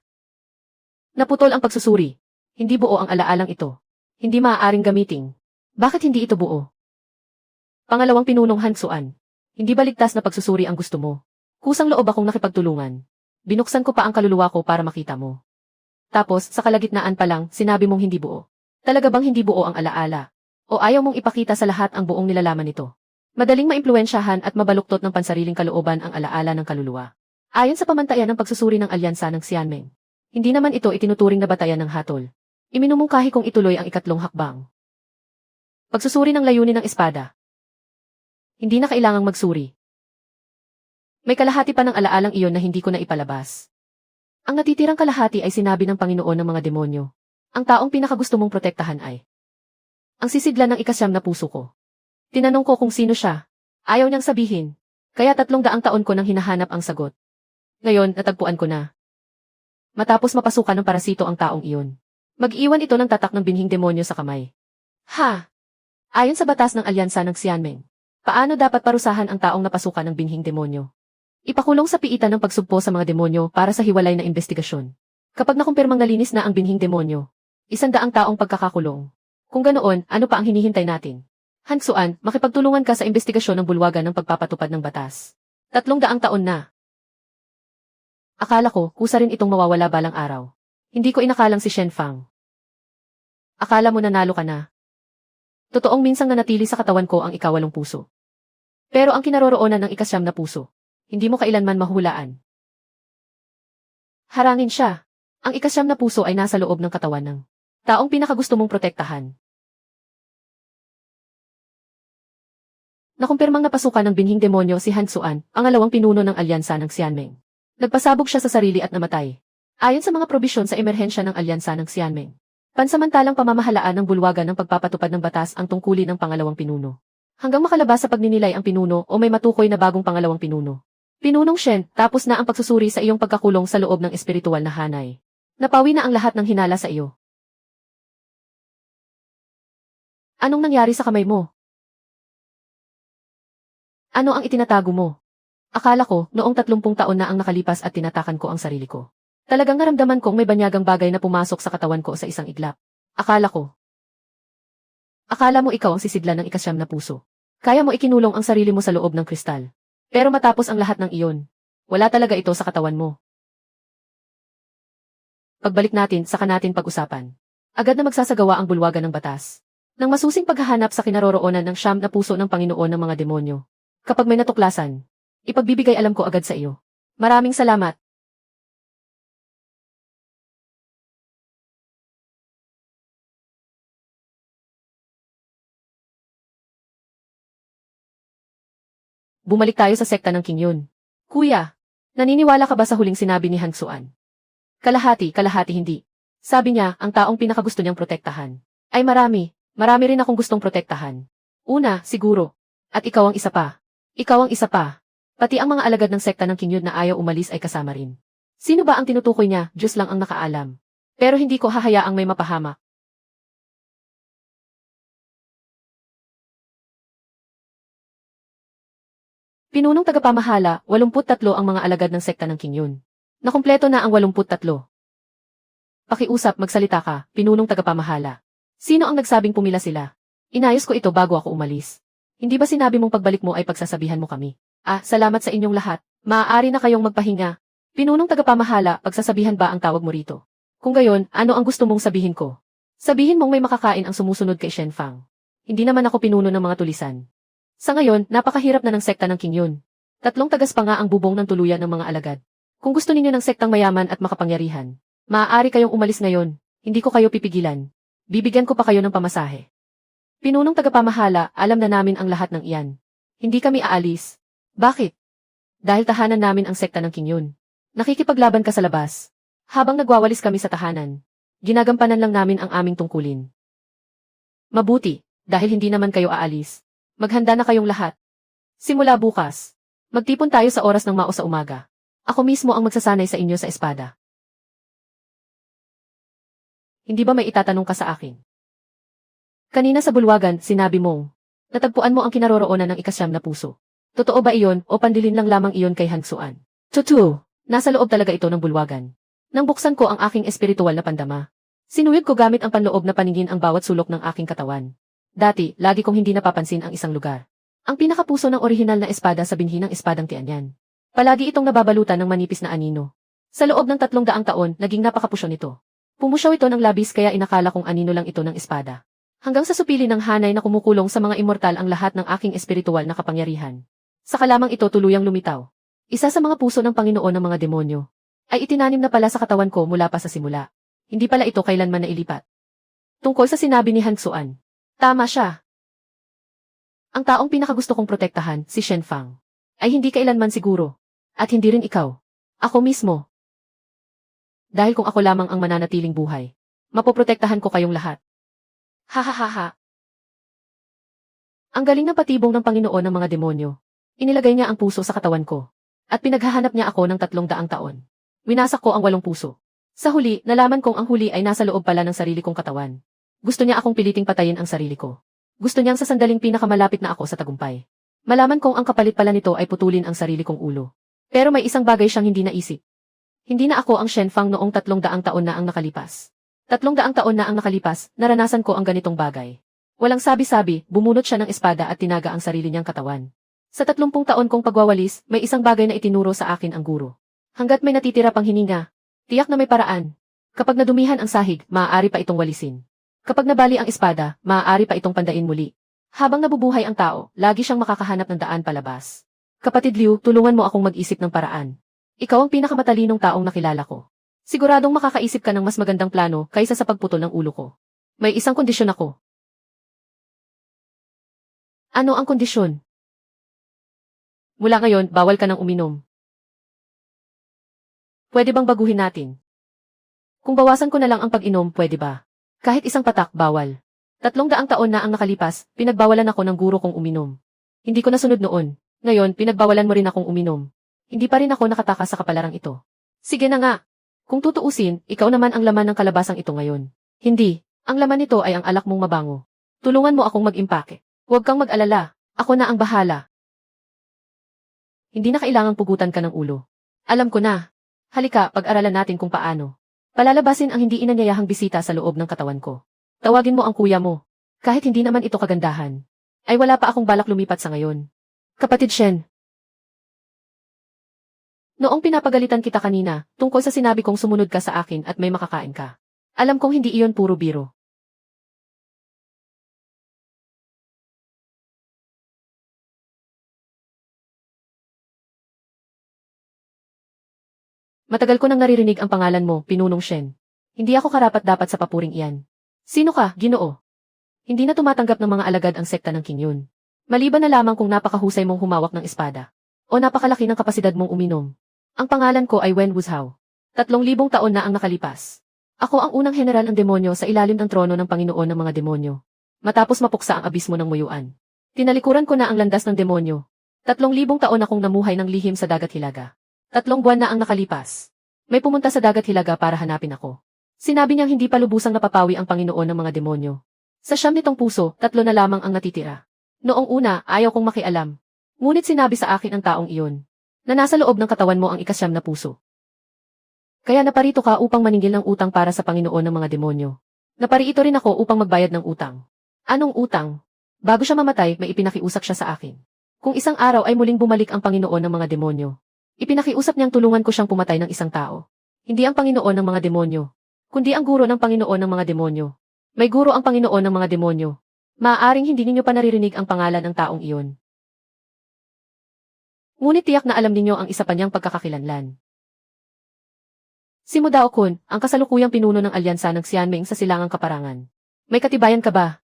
Naputol ang pagsusuri. Hindi buo ang alaalang ito. Hindi maaaring gamitin. Bakit hindi ito buo? Pangalawang pinunong Hansuan. Hindi ba ligtas na pagsusuri ang gusto mo? Kusang loob akong nakipagtulungan. Binuksan ko pa ang kaluluwa ko para makita mo. Tapos, sa kalagitnaan pa lang, sinabi mong hindi buo. Talaga bang hindi buo ang alaala? O ayaw mong ipakita sa lahat ang buong nilalaman nito? Madaling maimpluwensyahan at mabaluktot ng pansariling kalooban ang alaala ng kaluluwa. Ayon sa pamantayan ng pagsusuri ng alyansa ng Xianmeng. Hindi naman ito itinuturing na batayan ng hatol. Iminumungkahi kong ituloy ang ikatlong hakbang. Pagsusuri ng layunin ng espada. Hindi na kailangang magsuri. May kalahati pa ng alaalang iyon na hindi ko na ipalabas. Ang natitirang kalahati ay sinabi ng Panginoon ng mga demonyo. Ang taong pinakagusto mong protektahan ay ang sisigla ng ikasyam na puso ko. Tinanong ko kung sino siya. Ayaw niyang sabihin. Kaya 300 taon ko nang hinahanap ang sagot. Ngayon, natagpuan ko na. Matapos mapasukan ng parasito ang taong iyon. Mag-iwan ito ng tatak ng binhing demonyo sa kamay. Ha! Ayon sa batas ng alyansa ng Xianmeng, paano dapat parusahan ang taong napasukan ng binhing demonyo? Ipakulong sa piitan ng pagsugpo sa mga demonyo para sa hiwalay na investigasyon. Kapag nakumpirmang nalinis na ang binhing demonyo, 100 taong pagkakakulong. Kung ganoon, ano pa ang hinihintay natin? Hansuan, makipagtulungan ka sa investigasyon ng bulwagan ng pagpapatupad ng batas. 300 taon na. Akala ko, kusa rin itong mawawala balang araw. Hindi ko inakalang si Shen Fang. Akala mo nanalo ka na. Totoong minsang nanatili sa katawan ko ang ikawalong puso. Pero ang kinaroroonan ng ikasyam na puso, hindi mo kailanman mahulaan. Harangin siya. Ang ikasyam na puso ay nasa loob ng katawan ng taong pinakagusto mong protektahan. Nakumpirmang napasukan ng binhing demonyo si Hansuan, ang 2 pinuno ng alyansa ng Xianmeng. Nagpasabog siya sa sarili at namatay. Ayon sa mga probisyon sa emerhensya ng alyansa ng Xianmeng. Pansamantalang pamamahalaan ng bulwagan ng pagpapatupad ng batas ang tungkulin ng 2 pinuno. Hanggang makalabas sa pagninilay ang pinuno o may matukoy na bagong 2 pinuno. Pinunong Shen, tapos na ang pagsusuri sa iyong pagkakulong sa loob ng espiritual na hanay. Napawi na ang lahat ng hinala sa iyo. Anong nangyari sa kamay mo? Ano ang itinatago mo? Akala ko, noong 30 taon na ang nakalipas at tinatakan ko ang sarili ko. Talagang naramdaman kong may banyagang bagay na pumasok sa katawan ko sa isang iglap. Akala ko. Akala mo ikaw ang sisidlan ng ikasyam na puso. Kaya mo ikinulong ang sarili mo sa loob ng kristal. Pero matapos ang lahat ng iyon, Wala talaga ito sa katawan mo. Pagbalik natin, saka natin pag-usapan. Agad na magsasagawa ang bulwagan ng batas. Nang masusing paghahanap sa kinaroroonan ng siyam na puso ng Panginoon ng mga demonyo. Kapag may natuklasan, ipagbibigay alam ko agad sa iyo. Maraming salamat. Bumalik tayo sa sekta ng King Yun. Kuya, naniniwala ka ba sa huling sinabi ni Han Xuan? Kalahati, kalahati hindi. Sabi niya, ang taong pinakagusto niyang protektahan. Ay marami rin akong gustong protektahan. Una, siguro. At ikaw ang isa pa. Ikaw ang isa pa. Pati ang mga alagad ng sekta ng King Yun na ayaw umalis ay kasama rin. Sino ba ang tinutukoy niya? Diyos lang ang nakaalam. Pero hindi ko hahayaang may mapahamak. Pinunong tagapamahala, 83 ang mga alagad ng sekta ng King Yun. Nakumpleto na ang 83. Pakiusap, magsalita ka, pinunong tagapamahala. Sino ang nagsabing pumila sila? Inayos ko ito bago ako umalis. Hindi ba sinabi mong pagbalik mo ay pagsasabihan mo kami? Salamat sa inyong lahat. Maaari na kayong magpahinga. Pinunong tagapamahala, pagsasabihan ba ang tawag mo rito? Kung gayon, ano ang gusto mong sabihin ko? Sabihin mong may makakain ang sumusunod kay Shen Fang. Hindi naman ako pinuno ng mga tulisan. Sa ngayon, napakahirap na ng sekta ng King Yun. 3 tagas pa nga ang bubong ng tuluyan ng mga alagad. Kung gusto ninyo ng sektang mayaman at makapangyarihan, maaari kayong umalis ngayon. Hindi ko kayo pipigilan. Bibigyan ko pa kayo ng pamasahe. Pinunong tagapamahala, alam na namin ang lahat ng iyan. Hindi kami aalis. Bakit? Dahil tahanan namin ang sekta ng King Yun. Nakikipaglaban ka sa labas. Habang nagwawalis kami sa tahanan, ginagampanan lang namin ang aming tungkulin. Mabuti, dahil hindi naman kayo aalis. Maghanda na kayong lahat. Simula bukas, magtipon tayo sa oras ng mao sa umaga. Ako mismo ang magsasanay sa inyo sa espada. Hindi ba may itatanong ka sa akin? Kanina sa bulwagan, sinabi mong, natagpuan mo ang kinaroroonan ng ikasyam na puso. Totoo ba iyon o pandilin lang lamang iyon kay Han Xuan? Totoo, nasa loob talaga ito ng bulwagan. Nang buksan ko ang aking espiritual na pandama, sinuyod ko gamit ang panloob na paningin ang bawat sulok ng aking katawan. Dati, lagi kong hindi napapansin ang isang lugar. Ang pinakapuso ng orihinal na espada sa binhi ng espadang Tianyan. Palagi itong nababalutan ng manipis na anino. Sa loob ng 300 taon, naging napakapusyo nito. Pumusyaw ito ng labis kaya inakala kong anino lang ito ng espada. Hanggang sa supili ng hanay na kumukulong sa mga immortal ang lahat ng aking espiritual na kapangyarihan. Saka lamang ito tuluyang lumitaw. Isa sa mga puso ng Panginoon ng mga demonyo. Ay itinanim na pala sa katawan ko mula pa sa simula. Hindi pala ito kailanman nailipat. Tungkol sa sinabi ni Han Xuan. Tama siya. Ang taong pinakagusto kong protektahan, si Shen Fang, ay hindi kailanman siguro. At hindi rin ikaw. Ako mismo. Dahil kung ako lamang ang mananatiling buhay, mapoprotektahan ko kayong lahat. Ha ha ha ha. Ang galing ng patibong ng Panginoon ng mga demonyo. Inilagay niya ang puso sa katawan ko. At pinaghahanap niya ako ng 300 taon. Winasak ko ang 8 puso. Sa huli, nalaman kong ang huli ay nasa loob pala ng sarili kong katawan. Gusto niya akong piliting patayin ang sarili ko. Gusto niyang sa sandaling pinakamalapit na ako sa tagumpay. Malaman kong ang kapalit pala nito ay putulin ang sarili kong ulo. Pero may isang bagay siyang hindi naisip. Hindi na ako ang Shen Fang noong 300 taon na ang nakalipas. 300 taon na ang nakalipas, naranasan ko ang ganitong bagay. Walang sabi-sabi, bumunot siya ng espada at tinaga ang sarili niyang katawan. Sa 30 taon kong pagwawalis, may isang bagay na itinuro sa akin ang guro. Hanggat may natitira pang hininga, tiyak na may paraan. Kapag nadumihan ang sahig, maaari pa itong walisin. Kapag nabali ang espada, maaari pa itong pandain muli. Habang nabubuhay ang tao, lagi siyang makakahanap ng daan palabas. Kapatid Liu, tulungan mo akong mag-isip ng paraan. Ikaw ang pinakamatalinong taong nakilala ko. Siguradong makakaisip ka ng mas magandang plano kaysa sa pagputol ng ulo ko. May isang kondisyon ako. Ano ang kondisyon? Mula ngayon, bawal ka nang uminom. Pwede bang baguhin natin? Kung bawasan ko na lang ang pag-inom, pwede ba? Kahit isang patak, bawal. 300 taon na ang nakalipas, pinagbawalan ako ng guro kong uminom. Hindi ko nasunod noon. Ngayon, pinagbawalan mo rin akong uminom. Hindi pa rin ako nakatakas sa kapalarang ito. Sige na nga. Kung tutuusin, ikaw naman ang laman ng kalabasang ito ngayon. Hindi. Ang laman nito ay ang alak mong mabango. Tulungan mo akong mag-impake. Huwag kang mag-alala. Ako na ang bahala. Hindi na kailangang pugutan ka ng ulo. Alam ko na. Halika, pag-aralan natin kung paano. Palalabasin ang hindi inanyayahang bisita sa loob ng katawan ko. Tawagin mo ang kuya mo. Kahit hindi naman ito kagandahan. Ay wala pa akong balak lumipat sa ngayon. Kapatid Shen. Noong pinapagalitan kita kanina, tungkol sa sinabi kong sumunod ka sa akin at may makakain ka. Alam kong hindi iyon puro biro. Matagal ko nang naririnig ang pangalan mo, Pinunong Shen. Hindi ako karapat-dapat sa papuring iyan. Sino ka, Ginoo? Hindi na tumatanggap ng mga alagad ang sekta ng King Yun. Maliban na lamang kung napakahusay mong humawak ng espada. O napakalaki ng kapasidad mong uminom. Ang pangalan ko ay Wen Wuzhao. 3,000 taon na ang nakalipas. Ako ang unang general ng demonyo sa ilalim ng trono ng Panginoon ng mga demonyo. Matapos mapuksa ang abismo ng muyuan. Tinalikuran ko na ang landas ng demonyo. 3,000 taon akong namuhay ng lihim sa dagat hilaga. 3 buwan na ang nakalipas. May pumunta sa dagat hilaga para hanapin ako. Sinabi niyang hindi pa lubusang napapawi ang Panginoon ng mga demonyo. Sa siyam nitong puso, 3 na lamang ang natitira. Noong una, ayaw kong makialam. Ngunit sinabi sa akin ang taong iyon, na nasa loob ng katawan mo ang ikasyam na puso. Kaya naparito ka upang maningil ng utang para sa Panginoon ng mga demonyo. Naparito rin ako upang magbayad ng utang. Anong utang? Bago siya mamatay, may ipinakiusap siya sa akin. Kung isang araw ay muling bumalik ang Panginoon ng mga demonyo, ipinakiusap niyang tulungan ko siyang pumatay ng isang tao. Hindi ang Panginoon ng mga demonyo, kundi ang guro ng Panginoon ng mga demonyo. May guro ang Panginoon ng mga demonyo. Maaaring hindi ninyo pa naririnig ang pangalan ng taong iyon. Ngunit tiyak na alam ninyo ang isa pa niyang pagkakakilanlan. Si Mu Daokun, ang kasalukuyang pinuno ng alyansa ng Xianming sa Silangang Kaparangan. May katibayan ka ba?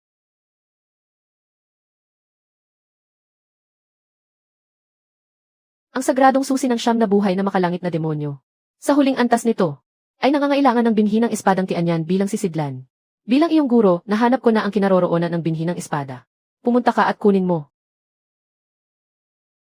Ang sagradong susi ng siyam na buhay na makalangit na demonyo. Sa huling antas nito, ay nangangailangan ng binhi ng espadang Tianyan bilang sisidlan. Bilang iyong guro, nahanap ko na ang kinaroroonan ng binhi ng espada. Pumunta ka at kunin mo.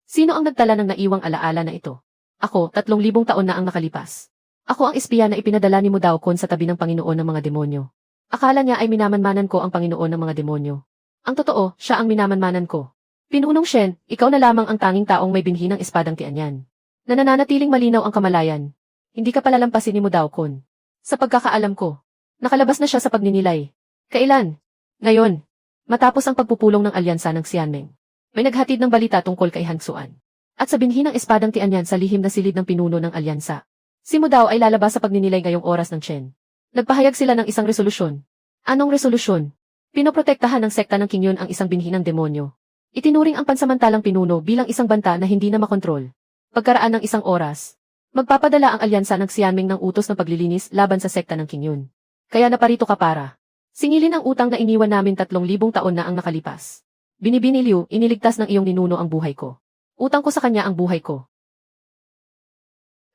Sino ang nagtala ng naiwang alaala na ito? Ako, 3,000 taon na ang nakalipas. Ako ang espiya na ipinadala ni Mu Daokun sa tabi ng Panginoon ng mga demonyo. Akala niya ay minamanmanan ko ang Panginoon ng mga demonyo. Ang totoo, siya ang minamanmanan ko. Pinunong Shen, ikaw na lamang ang tanging taong may binhi ng espadang Tianyan. Na nananatiling malinaw ang kamalayan. Hindi ka palalampasin ni Mu Daokun. Sa pagkakaalam ko, nakalabas na siya sa pagninilay. Kailan? Ngayon. Matapos ang pagpupulong ng alyansa ng Xianming. May naghatid ng balita tungkol kay Han Xuan. At sa binhi ng espadang Tianyan sa lihim na silid ng pinuno ng alyansa. Si Mu Dao ay lalabas sa pagninilay ngayong oras ng Chen. Nagpahayag sila ng isang resolusyon. Anong resolusyon? Pinoprotektahan ng sekta ng King Yun ang isang binhi ng demonyo. Itinuring ang pansamantalang pinuno bilang isang banta na hindi na makontrol. Pagkaraan ng isang oras, magpapadala ang alyansa ng Xianming ng utos ng paglilinis laban sa sekta ng King Yun. Kaya naparito ka para singilin ang utang na iniwan namin 3,000 taon na ang nakalipas. Binibini Liu, iniligtas ng iyong ninuno ang buhay ko. Utang ko sa kanya ang buhay ko.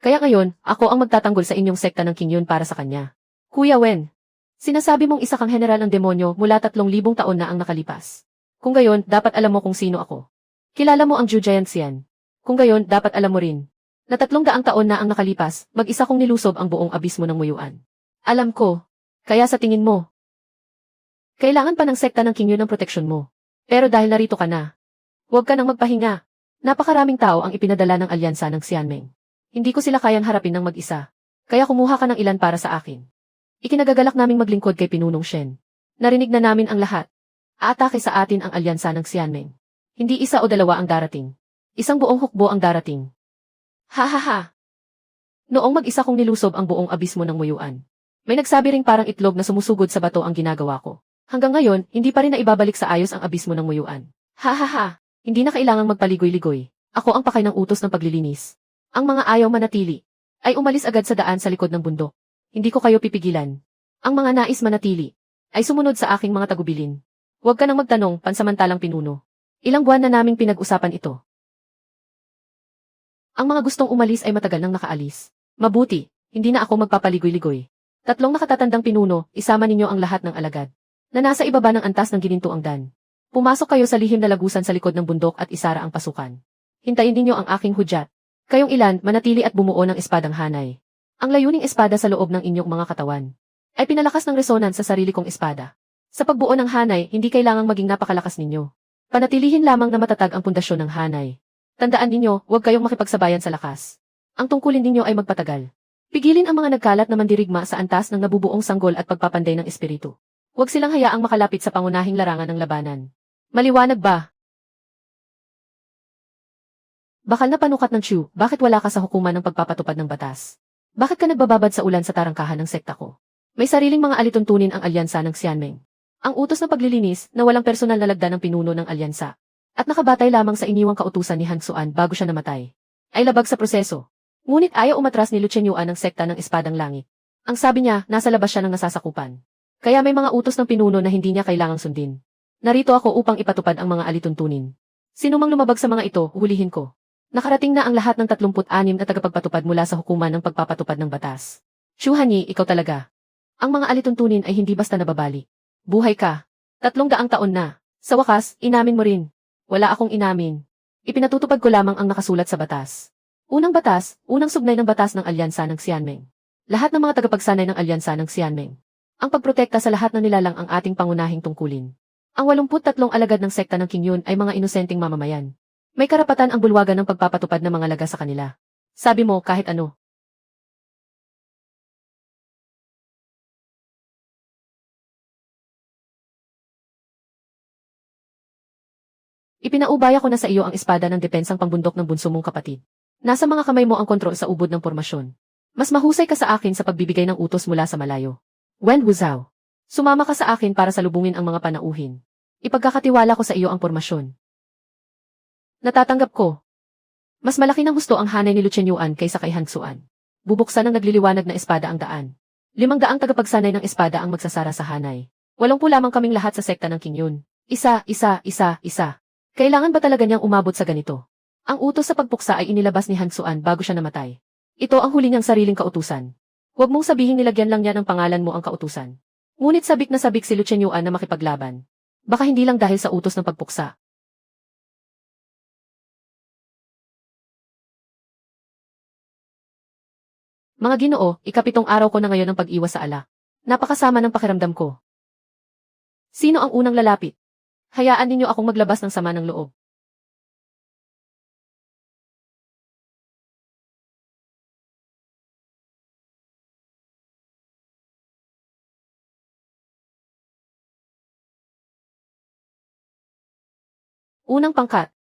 Kaya ngayon, ako ang magtatanggol sa inyong sekta ng King Yun para sa kanya. Kuya Wen, sinasabi mong isa kang general ng demonyo mula 3,000 taon na ang nakalipas. Kung gayon, dapat alam mo kung sino ako. Kilala mo ang Zhu Jianxian. Kung gayon, dapat alam mo rin na 300 taon na ang nakalipas, mag-isa kong nilusob ang buong abismo ng muyuan. Alam ko. Kaya sa tingin mo, kailangan pa ng sekta ng King Yun ng proteksyon mo. Pero dahil narito ka na, huwag ka nang magpahinga. Napakaraming tao ang ipinadala ng alyansa ng Xianming. Hindi ko sila kayang harapin ng mag-isa. Kaya kumuha ka ng ilan para sa akin. Ikinagagalak naming maglingkod kay Pinunong Shen. Narinig na namin ang lahat. Aatake sa atin ang alyansa ng Xianming. Hindi isa o dalawa ang darating. Isang buong hukbo ang darating. Ha ha ha. Noong mag-isa kong nilusob ang buong abismo ng muyuan. May nagsabi ring parang itlog na sumusugod sa bato ang ginagawa ko. Hanggang ngayon, hindi pa rin naibabalik sa ayos ang abismo ng muyuan. Ha ha ha. Hindi na kailangang magpaligoy-ligoy. Ako ang pakay ng utos ng paglilinis. Ang mga ayaw manatili ay umalis agad sa daan sa likod ng bundok. Hindi ko kayo pipigilan. Ang mga nais manatili ay sumunod sa aking mga tagubilin. Huwag ka nang magtanong, pansamantalang pinuno. Ilang buwan na naming pinag-usapan ito. Ang mga gustong umalis ay matagal nang nakaalis. Mabuti, hindi na ako magpapaligoy-ligoy. 3 nakatatandang pinuno, isama ninyo ang lahat ng alagad na nasa ibaba ng antas ng ginintuang dan. Pumasok kayo sa lihim na lagusan sa likod ng bundok at isara ang pasukan. Hintayin ninyo ang aking hudyat. Kayong ilan, manatili at bumuo ng espadang hanay. Ang layuning espada sa loob ng inyong mga katawan ay pinalakas ng resonance sa sarili kong espada. Sa pagbuo ng hanay, hindi kailangang maging napakalakas ninyo. Panatilihin lamang na matatag ang pundasyon ng hanay. Tandaan ninyo, huwag kayong makipagsabayan sa lakas. Ang tungkulin ninyo ay magpatagal. Pigilin ang mga nagkalat na mandirigma sa antas ng nabubuong sanggol at pagpapanday ng espiritu. Huwag silang hayaang makalapit sa pangunahing larangan ng labanan. Maliwanag ba? Bakal na panukat ng Chu, bakit wala ka sa hukuman ng pagpapatupad ng batas? Bakit ka nagbababad sa ulan sa tarangkahan ng sekta ko? May sariling mga alituntunin ang alyansa ng Xianmeng. Ang utos ng paglilinis na walang personal na lagda ng pinuno ng alyansa at nakabatay lamang sa iniwang kautusan ni Han Xuan bago siya namatay, ay labag sa proseso. Ngunit ayaw umatras ni Luchen Yuan ng sekta ng Espadang Langit. Ang sabi niya, nasa labas siya ng nasasakupan. Kaya may mga utos ng pinuno na hindi niya kailangang sundin. Narito ako upang ipatupad ang mga alituntunin. Sino mang lumabag sa mga ito, hulihin ko. Nakarating na ang lahat ng 36 na tagapagpatupad mula sa hukuman ng pagpapatupad ng batas. Chu Hanyi, ikaw talaga. Ang mga alituntunin ay hindi basta nababali. Buhay ka. 300 taon na. Sa wakas, inamin mo rin. Wala akong inamin. Ipinatutupad ko lamang ang nakasulat sa batas. Unang batas, unang sugnay ng batas ng alyansa ng Xianmeng. Lahat ng mga tagapagsanay ng alyansa ng Xianmeng. Ang pagprotekta sa lahat ng nilalang ang ating pangunahing tungkulin. Ang 83 alagad ng sekta ng Qingyun ay mga inosenteng mamamayan. May karapatan ang bulwagan ng pagpapatupad ng mga laga sa kanila. Sabi mo kahit ano. Ipinaubaya ko na sa iyo ang espada ng depensang pangbundok ng bunso mong kapatid. Nasa mga kamay mo ang kontrol sa ubod ng pormasyon. Mas mahusay ka sa akin sa pagbibigay ng utos mula sa malayo. Wen Wuzhao. Sumama ka sa akin para salubungin ang mga panauhin. Ipagkakatiwala ko sa iyo ang pormasyon. Natatanggap ko. Mas malaki ng husto ang hanay ni Luchen Yuan kaysa kay Han Xuan. Bubuksan ng nagliliwanag na espada ang daan. 500 tagapagsanay ng espada ang magsasara sa hanay. 80 lamang kaming lahat sa sekta ng Qingyun. Isa. Kailangan ba talaga niyang umabot sa ganito? Ang utos sa pagpuksa ay inilabas ni Han Xuan bago siya namatay. Ito ang huli niyang sariling kautusan. Huwag mong sabihing nilagyan lang niya ng pangalan mo ang kautusan. Ngunit sabik na sabik si Luchen Yuan na makipaglaban. Baka hindi lang dahil sa utos ng pagpuksa. Mga Ginoo, 7 araw ko na ngayon ng pag-iwas sa ala. Napakasama ng pakiramdam ko. Sino ang unang lalapit? Hayaan ninyo akong maglabas ng sama ng loob. Unang pangkat.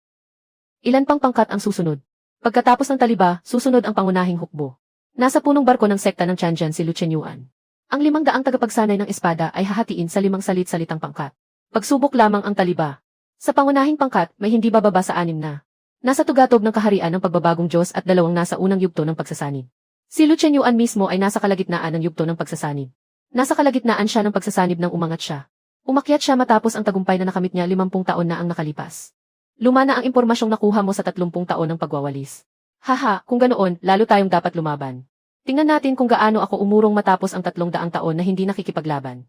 Ilan pang pangkat ang susunod? Pagkatapos ng taliba, susunod ang pangunahing hukbo. Nasa punong barko ng sekta ng Tianjian si Luchen Yuan. Ang 500 tagapagsanay ng espada ay hahatiin sa 5 salit-salitang pangkat. Pagsubok lamang ang taliba. Sa pangunahing pangkat, may hindi bababa sa 6 na. Nasa tugatog ng kaharian ng pagbabagong Diyos at 2 nasa unang yugto ng pagsasanib. Si Luchen Yuan mismo ay nasa kalagitnaan ng yugto ng pagsasanib. Nasa kalagitnaan siya ng pagsasanib nang umangat siya. Umakyat siya matapos ang tagumpay na nakamit niya 50 taon na ang nakalipas. Luma na ang impormasyong nakuha mo sa 30 taon ng pagwawalis. Haha, kung ganoon, lalo tayong dapat lumaban. Tingnan natin kung gaano ako umurong matapos ang 300 taon na hindi nakikipaglaban.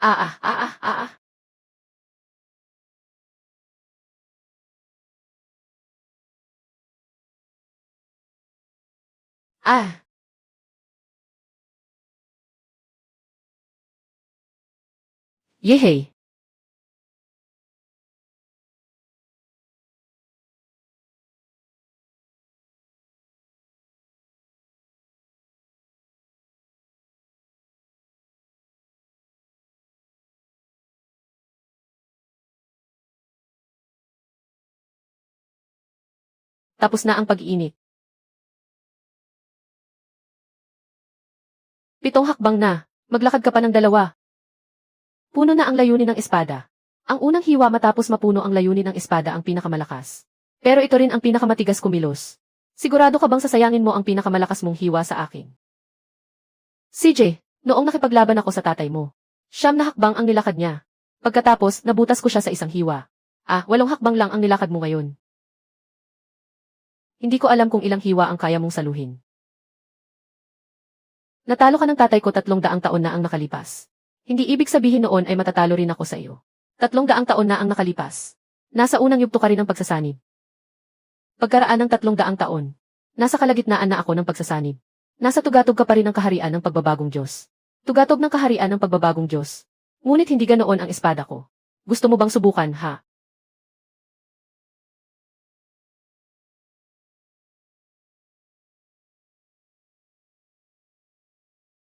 Ah, ah, ah, ah, ah. Ah, yehey. Tapos na ang pag-iinit. 7 hakbang na. Maglakad ka pa ng 2. Puno na ang layunin ng espada. Ang unang hiwa matapos mapuno ang layunin ng espada ang pinakamalakas. Pero ito rin ang pinakamatigas kumilos. Sigurado ka bang sasayangin mo ang pinakamalakas mong hiwa sa akin? CJ, noong nakipaglaban ako sa tatay mo, 9 na hakbang ang nilakad niya. Pagkatapos, nabutas ko siya sa isang hiwa. 8 hakbang lang ang nilakad mo ngayon. Hindi ko alam kung ilang hiwa ang kaya mong saluhin. Natalo ka ng tatay ko 300 taon na ang nakalipas. Hindi ibig sabihin noon ay matatalo rin ako sa iyo. 300 taon na ang nakalipas. Nasa unang yugto ka rin ng pagsasanib. Pagkaraan ng 300 taon, nasa kalagitnaan na ako ng pagsasanib. Nasa tugatog ka pa rin ng kaharian ng pagbabagong Diyos. Tugatog ng kaharian ng pagbabagong Diyos. Ngunit hindi ganoon ang espada ko. Gusto mo bang subukan, ha?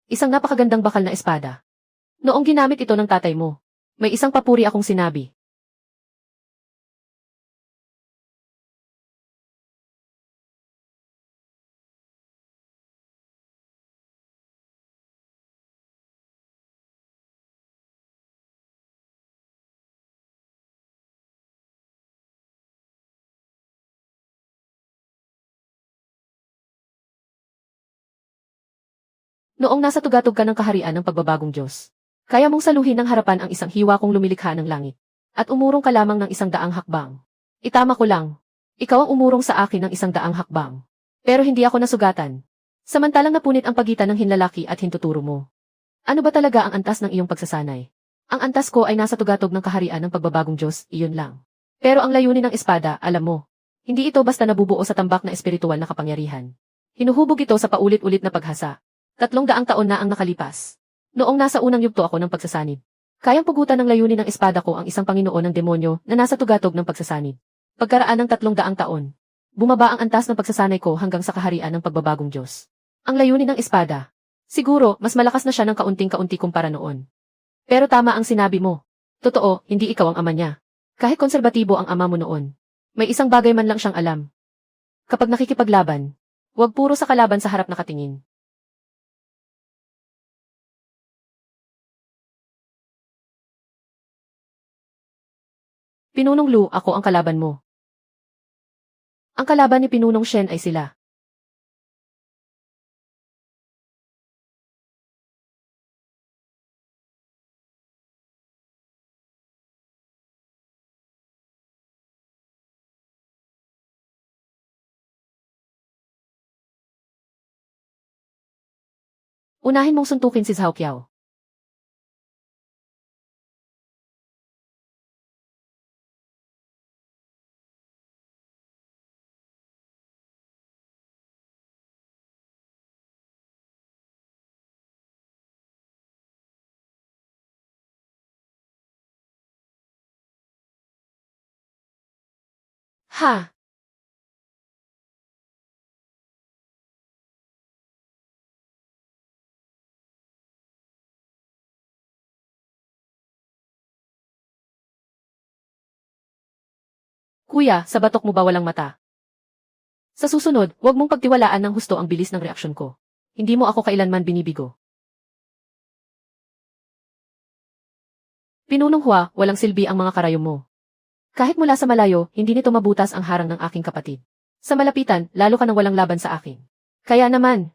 Isang napakagandang bakal na espada. Noong ginamit ito ng tatay mo, may isang papuri akong sinabi. Noong nasa tugatog ka ng kaharian ng pagbabagong Diyos, kaya mong saluhin ng harapan ang isang hiwa kong lumilikha ng langit. At umurong ka lamang ng 100 hakbang. Itama ko lang. Ikaw ang umurong sa akin ng 100 hakbang. Pero hindi ako nasugatan. Samantalang napunit ang pagitan ng hinlalaki at hintuturo mo. Ano ba talaga ang antas ng iyong pagsasanay? Ang antas ko ay nasa tugatog ng kaharian ng pagbabagong Diyos, iyon lang. Pero ang layunin ng espada, alam mo, hindi ito basta nabubuo sa tambak na espiritual na kapangyarihan. Hinuhubog ito sa paulit-ulit na paghasa. 300 taon na ang nakalipas. Noong nasa unang yugto ako ng pagsasanib. Kayang pugutan ng layunin ng espada ko ang isang Panginoon ng demonyo na nasa tugatog ng pagsasanib. Pagkaraan ng 300 taon, bumaba ang antas ng pagsasanay ko hanggang sa kaharian ng pagbabagong Diyos. Ang layunin ng espada. Siguro, mas malakas na siya ng kaunting-kaunti kumpara noon. Pero tama ang sinabi mo. Totoo, hindi ikaw ang ama niya. Kahit konserbatibo ang ama mo noon. May isang bagay man lang siyang alam. Kapag nakikipaglaban, huwag puro sa kalaban sa harap nakatingin. Pinunong Lu, ako ang kalaban mo. Ang kalaban ni Pinunong Shen ay sila. Unahin mong suntukin si Zhao Qiao. Ha! Kuya, sa batok mo ba walang mata? Sa susunod, huwag mong pagtiwalaan ng husto ang bilis ng reaksyon ko. Hindi mo ako kailanman binibigo. Pinunong Hua, walang silbi ang mga karayom mo. Kahit mula sa malayo, hindi nito mabutas ang harang ng aking kapatid. Sa malapitan, lalo ka nang walang laban sa akin. Kaya naman,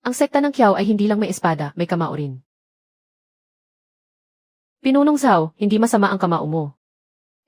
ang sekta ng Qiao ay hindi lang may espada, may kamao rin. Pinunong Zhao, hindi masama ang kamao mo.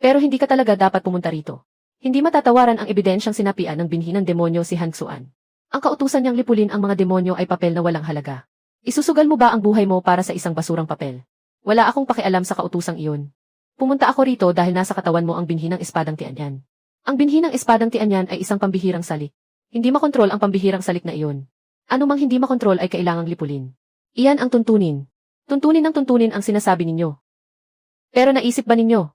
Pero hindi ka talaga dapat pumunta rito. Hindi matatawaran ang ebidensyang sinapian ng binhi ng demonyo si Han Xuan. Ang kautusan niyang lipulin ang mga demonyo ay papel na walang halaga. Isusugal mo ba ang buhay mo para sa isang basurang papel? Wala akong pakialam sa kautusang iyon. Pumunta ako rito dahil nasa katawan mo ang binhi ng espadang Tianyan. Ang binhi ng espadang Tianyan ay isang pambihirang salik. Hindi makontrol ang pambihirang salik na iyon. Ano mang hindi makontrol ay kailangang lipulin. Iyan ang tuntunin. Tuntunin ng tuntunin ang sinasabi ninyo. Pero naisip ba ninyo?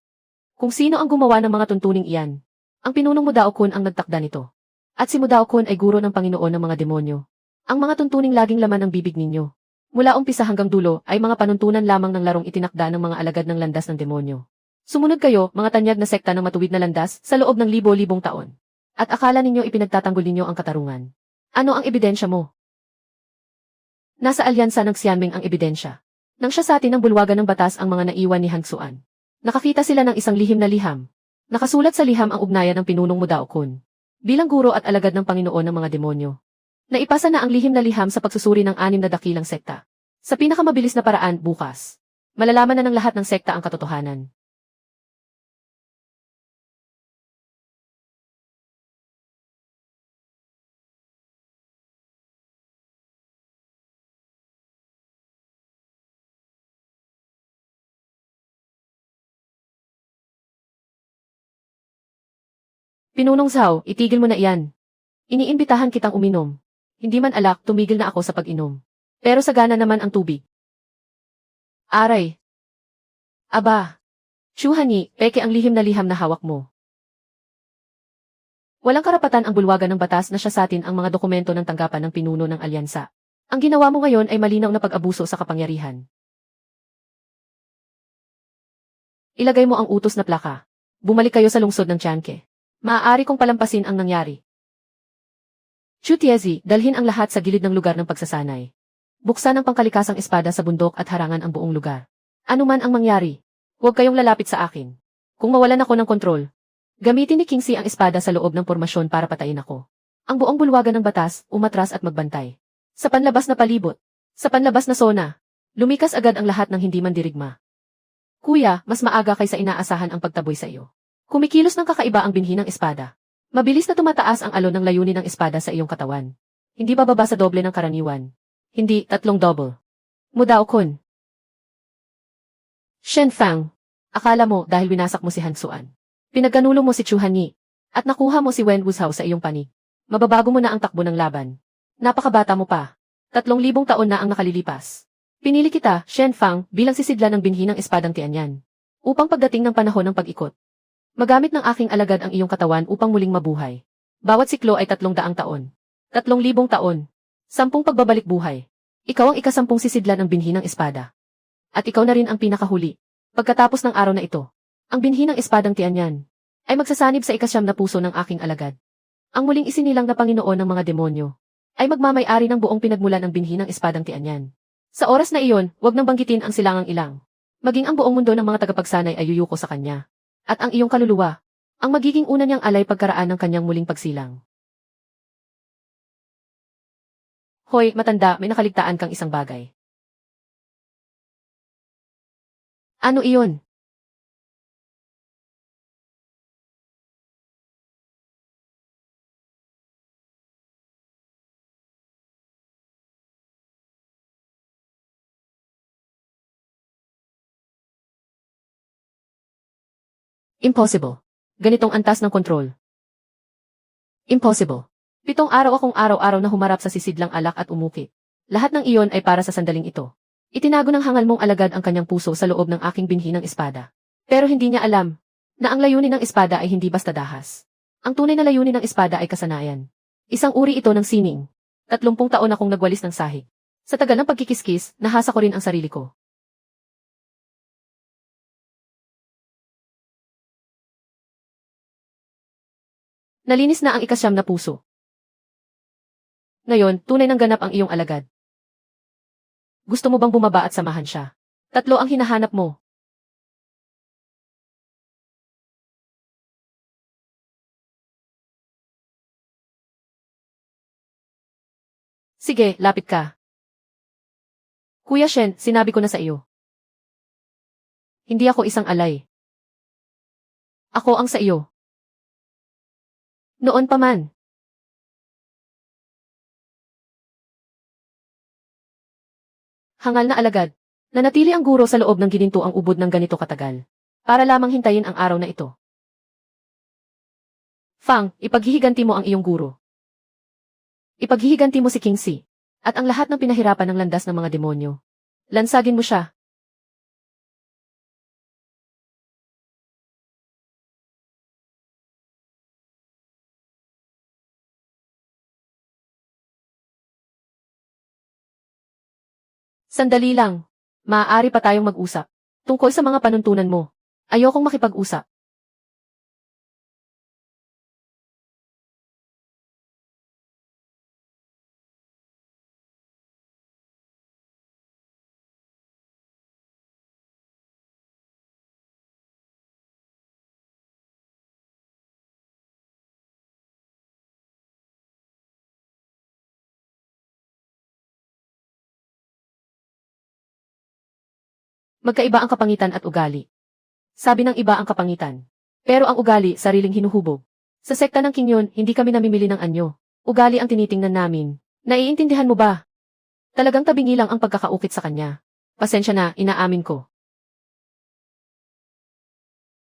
Kung sino ang gumawa ng mga tuntuning iyan? Ang pinunong Mudao Kun ang nagtakda nito. At si Mudao Kun ay guro ng Panginoon ng mga demonyo. Ang mga tuntuning laging laman ng bibig ninyo. Mula umpisa hanggang dulo ay mga panuntunan lamang ng larong itinakda ng mga alagad ng landas ng demonyo. Sumunod kayo, mga tanyag na sekta ng matuwid na landas, sa loob ng libo-libong taon. At akala ninyo ipinagtatanggol ninyo ang katarungan. Ano ang ebidensya mo? Nasa alyansa ng Xianming ang ebidensya. Nang siya sa atin ng bulwagan ng batas ang mga naiwan ni Han Xuan. Nakakita sila ng isang lihim na liham. Nakasulat sa liham ang ugnayan ng pinunong Mudao Kun. Bilang guro at alagad ng Panginoon ng mga demonyo. Naipasa na ang lihim na liham sa pagsusuri ng 6 na dakilang sekta. Sa pinakamabilis na paraan, bukas. Malalaman na ng lahat ng sekta ang katotohanan. Pinunong Zhao, itigil mo na iyan. Iniimbitahan kitang uminom. Hindi man alak, tumigil na ako sa pag-inom. Pero sagana naman ang tubig. Aray. Aba. Chuhani, peke ang lihim na hawak mo. Walang karapatan ang bulwagan ng batas na siya sa atin ang mga dokumento ng tanggapan ng pinuno ng alyansa. Ang ginawa mo ngayon ay malinaw na pag-abuso sa kapangyarihan. Ilagay mo ang utos na plaka. Bumalik kayo sa lungsod ng Tianke. Maaari kong palampasin ang nangyari. Chu Tiezi, dalhin ang lahat sa gilid ng lugar ng pagsasanay. Buksan ang pangkalikasang espada sa bundok at harangan ang buong lugar. Ano man ang mangyari, huwag kayong lalapit sa akin. Kung mawalan ako ng kontrol, gamitin ni Kingsley ang espada sa loob ng pormasyon para patayin ako. Ang buong bulwagan ng batas, umatras at magbantay. Sa panlabas na palibot, sa panlabas na sona, lumikas agad ang lahat ng hindi mandirigma. Kuya, mas maaga kaysa inaasahan ang pagtaboy sa iyo. Kumikilos ng kakaiba ang binhi ng espada. Mabilis na tumataas ang alon ng layunin ng espada sa iyong katawan. Hindi bababa sa doble ng karaniwan. Hindi, 3 double. Mudao kun. Shen Fang. Akala mo dahil winasak mo si Hansuan. Pinagkanulo mo si Chu Hanyi. At nakuha mo si Wen Wuzhao sa iyong panig. Mababago mo na ang takbo ng laban. Napakabata mo pa. 3,000 taon na ang nakalilipas. Pinili kita, Shen Fang, bilang sisidlan ng binhi ng espadang Tianyan. Upang pagdating ng panahon ng pag-ikot. Magamit ng aking alagad ang iyong katawan upang muling mabuhay. Bawat siklo ay 300 taon. 3,000 taon. 10 pagbabalik buhay. Ikaw ang ika-10 sisidlan ng binhi ng espada. At ikaw na rin ang pinakahuli. Pagkatapos ng araw na ito, ang binhi ng espadang Tianyan ay magsasanib sa ika-9 na puso ng aking alagad. Ang muling isinilang na Panginoon ng mga demonyo ay magmamay-ari ng buong pinagmulan ng binhi ng espadang Tianyan. Sa oras na iyon, huwag nang banggitin ang silangang ilang. Maging ang buong mundo ng mga tagapagsanay ay yuyuko sa kanya. At ang iyong kaluluwa, ang magiging una niyang alay pagkaraan ng kanyang muling pagsilang. Hoy, matanda, may nakaligtaan kang isang bagay. Ano iyon? Impossible. Ganitong antas ng kontrol. Impossible. 7 araw akong araw-araw na humarap sa sisidlang alak at umuki. Lahat ng iyon ay para sa sandaling ito. Itinago ng hangal mong alagad ang kanyang puso sa loob ng aking binhi ng espada. Pero hindi niya alam na ang layunin ng espada ay hindi basta dahas. Ang tunay na layunin ng espada ay kasanayan. Isang uri ito ng sining. 30 taon akong nagwalis ng sahig. Sa tagal ng pagkikiskis, nahasa ko rin ang sarili ko. Nalinis na ang ika-9 na puso. Ngayon, tunay ng ganap ang iyong alagad. Gusto mo bang bumaba at samahan siya? 3 ang hinahanap mo. Sige, lapit ka. Kuya Shen, sinabi ko na sa iyo. Hindi ako isang alay. Ako ang sa iyo. Noon pa man. Hangal na alagad. Nanatili ang guro sa loob ng gininto ang ubod ng ganito katagal. Para lamang hintayin ang araw na ito. Fang, ipaghihiganti mo ang iyong guro. Ipaghihiganti mo si King Si. At ang lahat ng pinahirapan ng landas ng mga demonyo. Lansagin mo siya. Sandali lang. Maaari pa tayong mag-usap. Tungkol sa mga panuntunan mo. Ayokong makipag-usap. Magkaiba ang kapangitan at ugali. Sabi ng iba ang kapangitan. Pero ang ugali, sariling hinuhubog. Sa sekta ng Kinyon, hindi kami namimili ng anyo. Ugali ang tinitingnan namin. Naiintindihan mo ba? Talagang tabingi lang ang pagkakaukit sa kanya. Pasensya na, inaamin ko.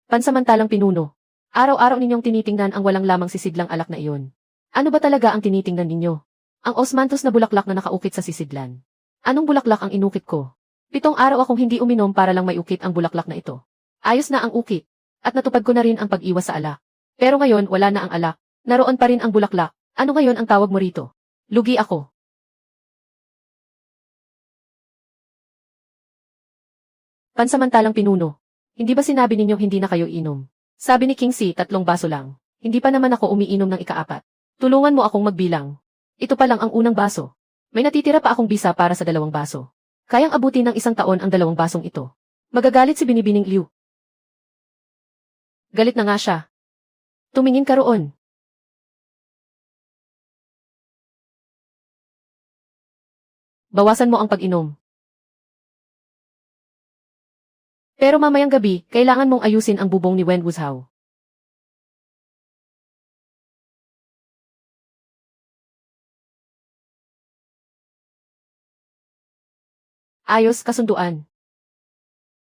Pansamantalang pinuno. Araw-araw ninyong tinitingnan ang walang lamang sisidlang alak na iyon. Ano ba talaga ang tinitingnan ninyo? Ang osmanthus na bulaklak na nakaukit sa sisidlan. Anong bulaklak ang inukit ko? 7 araw akong hindi uminom para lang may ukit ang bulaklak na ito. Ayos na ang ukit. At natupad ko na rin ang pag-iwas sa alak. Pero ngayon wala na ang alak. Naroon pa rin ang bulaklak. Ano ngayon ang tawag mo rito? Lugi ako. Pansamantalang pinuno. Hindi ba sinabi ninyong hindi na kayo inom? Sabi ni King Si, 3 baso lang. Hindi pa naman ako umiinom ng ika-4. Tulungan mo akong magbilang. Ito pa lang ang unang baso. May natitira pa akong bisa para sa 2 baso. Kayang abutin ng 1 taon ang 2 basong ito. Magagalit si Binibining Liu. Galit na nga siya. Tumingin ka roon. bawasan mo ang pag-inom. Pero mamayang gabi, kailangan mong ayusin ang bubong ni Wen Wuzhao. Ayos, kasunduan.